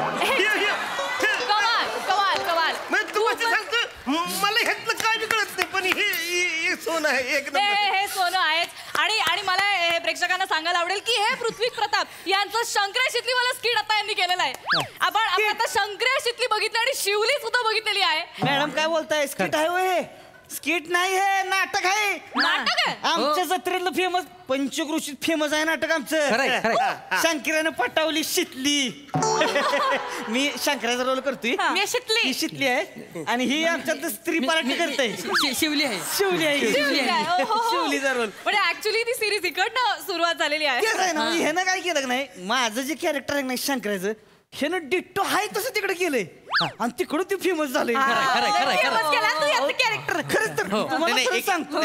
कमाल कमाल. तू सांगतो मला ह्यातलं काय बी कळत नाही, पण हे सोनं आहे एक नंबर. हे सोनं आहेच. आणि मला हे प्रेक्षकांना सांगायला आवडेल की हे पृथ्वी प्रताप यांचं शंकरेशीतली मला स्किट आता यांनी केलेलं आहे. आपण आता शंकरेशीतली बघितली आणि शिवली सुद्धा बघितलेली आहे. मॅडम काय बोलताय? स्किट आहे होय? स्किट नाही हे नाटक आहे. नाटक आहे आमच्या जत्रेतलं फेमस, पंचक्रोशीत फेमस आहे नाटक आमचं. शंकरानं पटावली शितली. मी शंकराचा रोल करतोय. मी शितली. ही शितली आहे आणि ही आमच्यात स्त्री पार्टी करते. शिवली आहे. शिवलीचा रोल. म्हणजे ऍक्च्युली ती सिरीज इकडनं सुरुवात झालेली आहे. तेच आहे ना. ह्यानं काय केलं नाही, माझं जे कॅरेक्टर आहे ना शंकराचं, ह्यानं डिट्टो हाय तसं तिकडे केलंय आणि तिकडं ते फेमस झालंय. कॅरेक्टर खरंच तर तुम्हाला खरं सांगतो,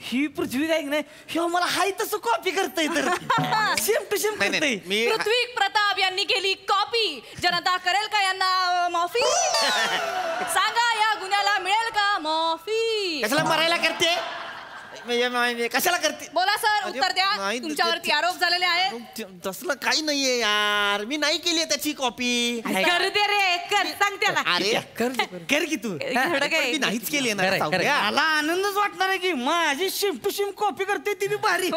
ही पृथ्वी काय नाही, हे मला हाय तसं कॉपी करता तर सेम टू सेम करते. पृथ्वी प्रताप यांनी केली कॉपी. जनता करेल का यांना माफी? सांगा या गुन्ह्याला मिळेल का माफी? कशाला मरायला करते? कशाला करते? बोला सर, उत्तर द्या. तुमच्यावरती आरोप झालेले आहेत. तसलं काही नाहीये यार, मी नाही केली त्याची कॉपी. कर दे रे, कर सांग त्याला. अरे कर की तू. मी नाहीच केली ना. मला आनंदच वाटणार आहे की माझी शिम टू शिम कॉपी करते ती भारी.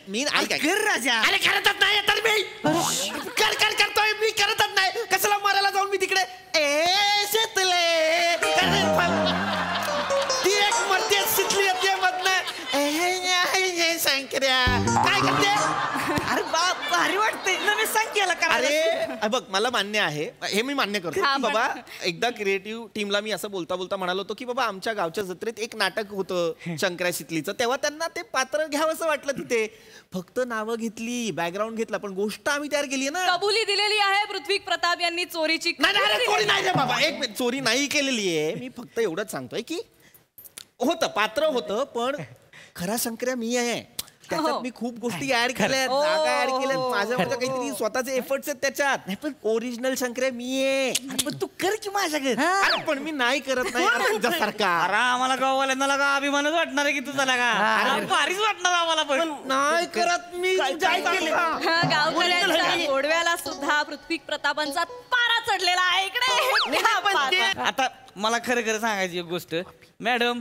मी कर राजा. अरे करतच नाही तर मी करतोय. मी करतच नाही. कशाला मारायला जाऊन मी तिकडे. ए शेतले ती एक मरते शितली येते मधनं. शंकर्या काय करते? अरे बाप भारी वाटते ना. मी सांग की याला करायला. अरे बघ मला मान्य आहे हे मी मान्य करतो की बाबा एकदा क्रिएटिव्ह टीमला मी असं बोलता बोलता म्हणालो होतो की बाबा आमच्या गावच्या जत्रेत एक नाटक होतं शंकरा शितलीचं तेव्हा त्यांना ते पात्र घ्यावंसं वाटलं तिथे फक्त नावं घेतली बॅकग्राऊंड घेतला पण गोष्ट आम्ही तयार केली ना. कबुली दिलेली आहे पृथ्वी प्रताप यांनी चोरीची. चोरी नाही रे बाबा एक मिनिट चोरी नाही केलेली आहे मी फक्त एवढंच सांगतोय की होतं पात्र होतं पण खरा शंकर्या मी आहे त्याच्यात मी खूप गोष्टी ऍड केल्यात जागा ऍड केल्यात माझ्या काहीतरी स्वतःचे एफर्ट्स आहेत त्याच्यात नाही पण ओरिजिनल शंकर्या मी आहे पण तू कर की माझ्याकडे. अरे पण मी नाही करत नाही तुझ्यासारखा. अरे आम्हाला गाववाल्यांना लगा अभिमानच वाटणार आहे की तुझा लगा भारीच वाटणार आम्हाला पण नाही करत मी गावकऱ्यांच्या गोडव्याला सुद्धा पृथ्वी प्रतापांचा पारा चढलेला आहे इकडे. आता मला खरं खरं सांगायची एक गोष्ट मॅडम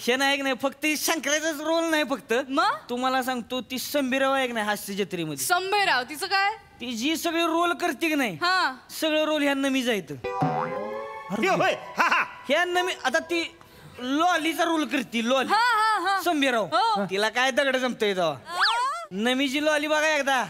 हे नाही नाही फक्त शंकराचाच रोल नाही फक्त मग तुम्हाला सांगतो ती संभीराव आहे की नाही हास्य जत्रेमध्ये संभेराव तिचं काय ती जी सगळे रोल करते की नाही सगळं रोल ह्यांना मी जायचं ह्यांना मी आता ती लॉलीचा रोल करते लॉली संभीराव तिला काय दगड जमतंय तेव्हा नमीची लॉली बघा एकदा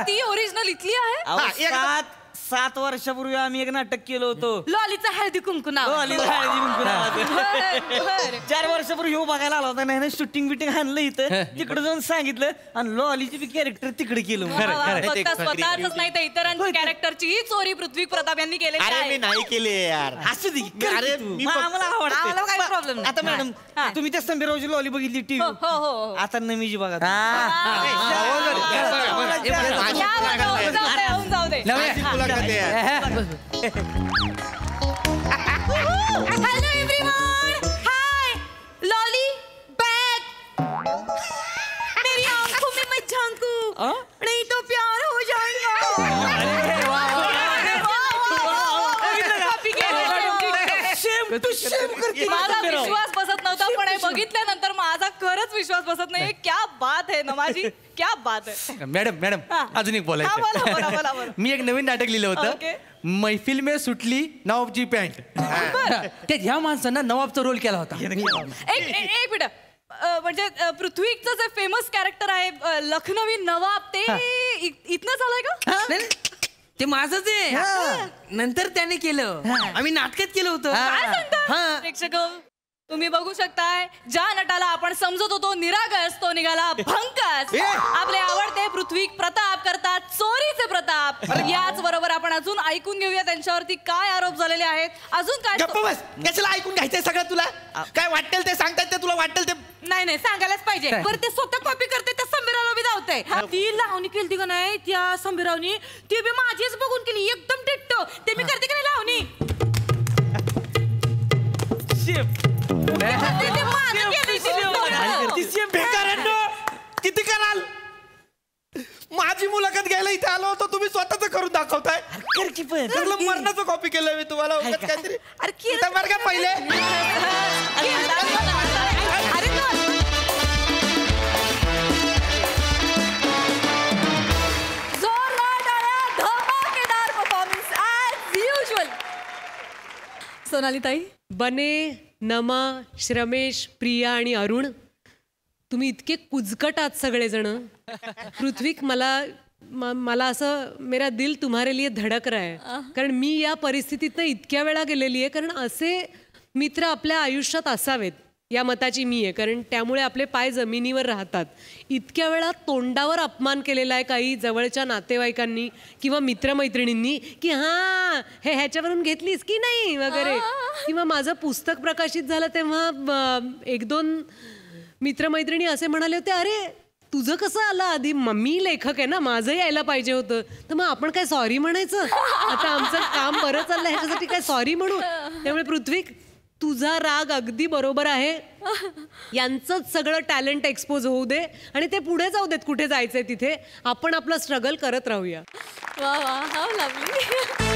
ती ओरिजिनल इथली आहे. 7 वर्षापूर्वी आम्ही एक नाटक केलं होतं लॉलीचा हळदी कुंकू नाव. लॉलीचा हळदी कुंकू नावाचं. 4 वर्षापूर्वी हो बघायला आला होता नाही शूटिंग बिटिंग आणलं इथं तिकडे जाऊन सांगितलं आणि लॉलीची बी कॅरेक्टर तिकडे केलं. स्वतःच नाही तर इतरांची कॅरेक्टरची ही चोरी पृथ्वी प्रताप यांनी केली. अरे मी नाही केले यार असू दे अरे आम्हाला आवडते काही प्रॉब्लेम नाही. आता मॅडम तुम्ही त्या संभीरावची लॉली बघितली टीव्ही आता नमीची बघा. जाऊ दे. हेलो एवरीवन हाय लॉली बैक मेरी आंखों में मत झांको नहीं तो प्यार हो जाएगा. माझा विश्वास बसत नव्हता पण हे बघितल्यानंतर माझा खरंच विश्वास बसत नाही. क्या बात है नमाजी क्या बात है. मॅडम अजून एक बोलायचं मी एक नवीन नाटक लिहिलं होतं मैफिल में सुटली नवाबची पॅन्ट त्यात ह्या माणसानं नवाबचा रोल केला होता. एक मिनिट म्हणजे पृथ्वीचं जे फेमस कॅरेक्टर आहे लखनवी नवाब ते इथनं झालंय का. ते माझंच आहे नंतर त्याने केलं आम्ही नाटकात केलं होतं. काय सांगता प्रेक्षक तुम्ही बघू शकताय ज्या नटाला आपण समजत होतो निरागस तो निघाला भंकस. आपले आवडते पृथ्वी प्रताप करतात चोरीचे प्रताप. याच बरोबर आपण अजून ऐकून घेऊया त्यांच्यावरती काय आरोप झालेले आहेत. अजून काय कशाला ऐकून घ्यायचंय सगळं तुला काय वाटेल ते सांगतात ते तुला वाटेल ते नाही सांगायलाच पाहिजे. बरं ते स्वतः कॉपी करते त्या संभीरावला बी धावतंय. ती लावणी केली का नाही त्या संभीरावनी ती बी माझीच बघून केली एकदम टिट्टो. ते मी करते का नाही लावणी किती कराल माझी मुलाखत घ्यायला इथे आलो होतो तुम्ही स्वतःच करून दाखवताय. मरणाचं कॉपी केलं मी तुम्हाला काहीतरी का पहिले सोनालीताई बने नमा श्रमेश प्रिया आणि अरुण तुम्ही इतके कुजकट आहात सगळेजण. पृथ्वीक मला असं मेरा दिल तुम्हारे लिए धडक रहा है कारण मी या परिस्थितीतनं इतक्या वेळा गेलेली आहे. कारण असे मित्र आपल्या आयुष्यात असावेत या मताची मी आहे. कारण त्यामुळे आपले पाय जमिनीवर राहतात. इतक्या वेळा तोंडावर अपमान केलेला आहे काही जवळच्या नातेवाईकांनी किंवा मित्रमैत्रिणींनी की हां हे ह्याच्यावरून घेतलीस की नाही वगैरे. किंवा माझं पुस्तक प्रकाशित झालं तेव्हा 1-2 मित्रमैत्रिणी असे म्हणाले होते अरे तुझं कसं आलं आधी मी लेखक आहे ना माझं यायला पाहिजे होतं तर मग आपण काय सॉरी म्हणायचं. आता आमचं काम बरं चाललं ह्याच्यासाठी काय सॉरी म्हणू. त्यामुळे पृथ्वी तुझा राग अगदी बरोबर आहे. यांचंच सगळं टॅलेंट एक्सपोज होऊ दे आणि ते पुढे जाऊ देत कुठे जायचंय तिथे. आपण आपलं स्ट्रगल करत राहूया. वा वा हाऊ लवली.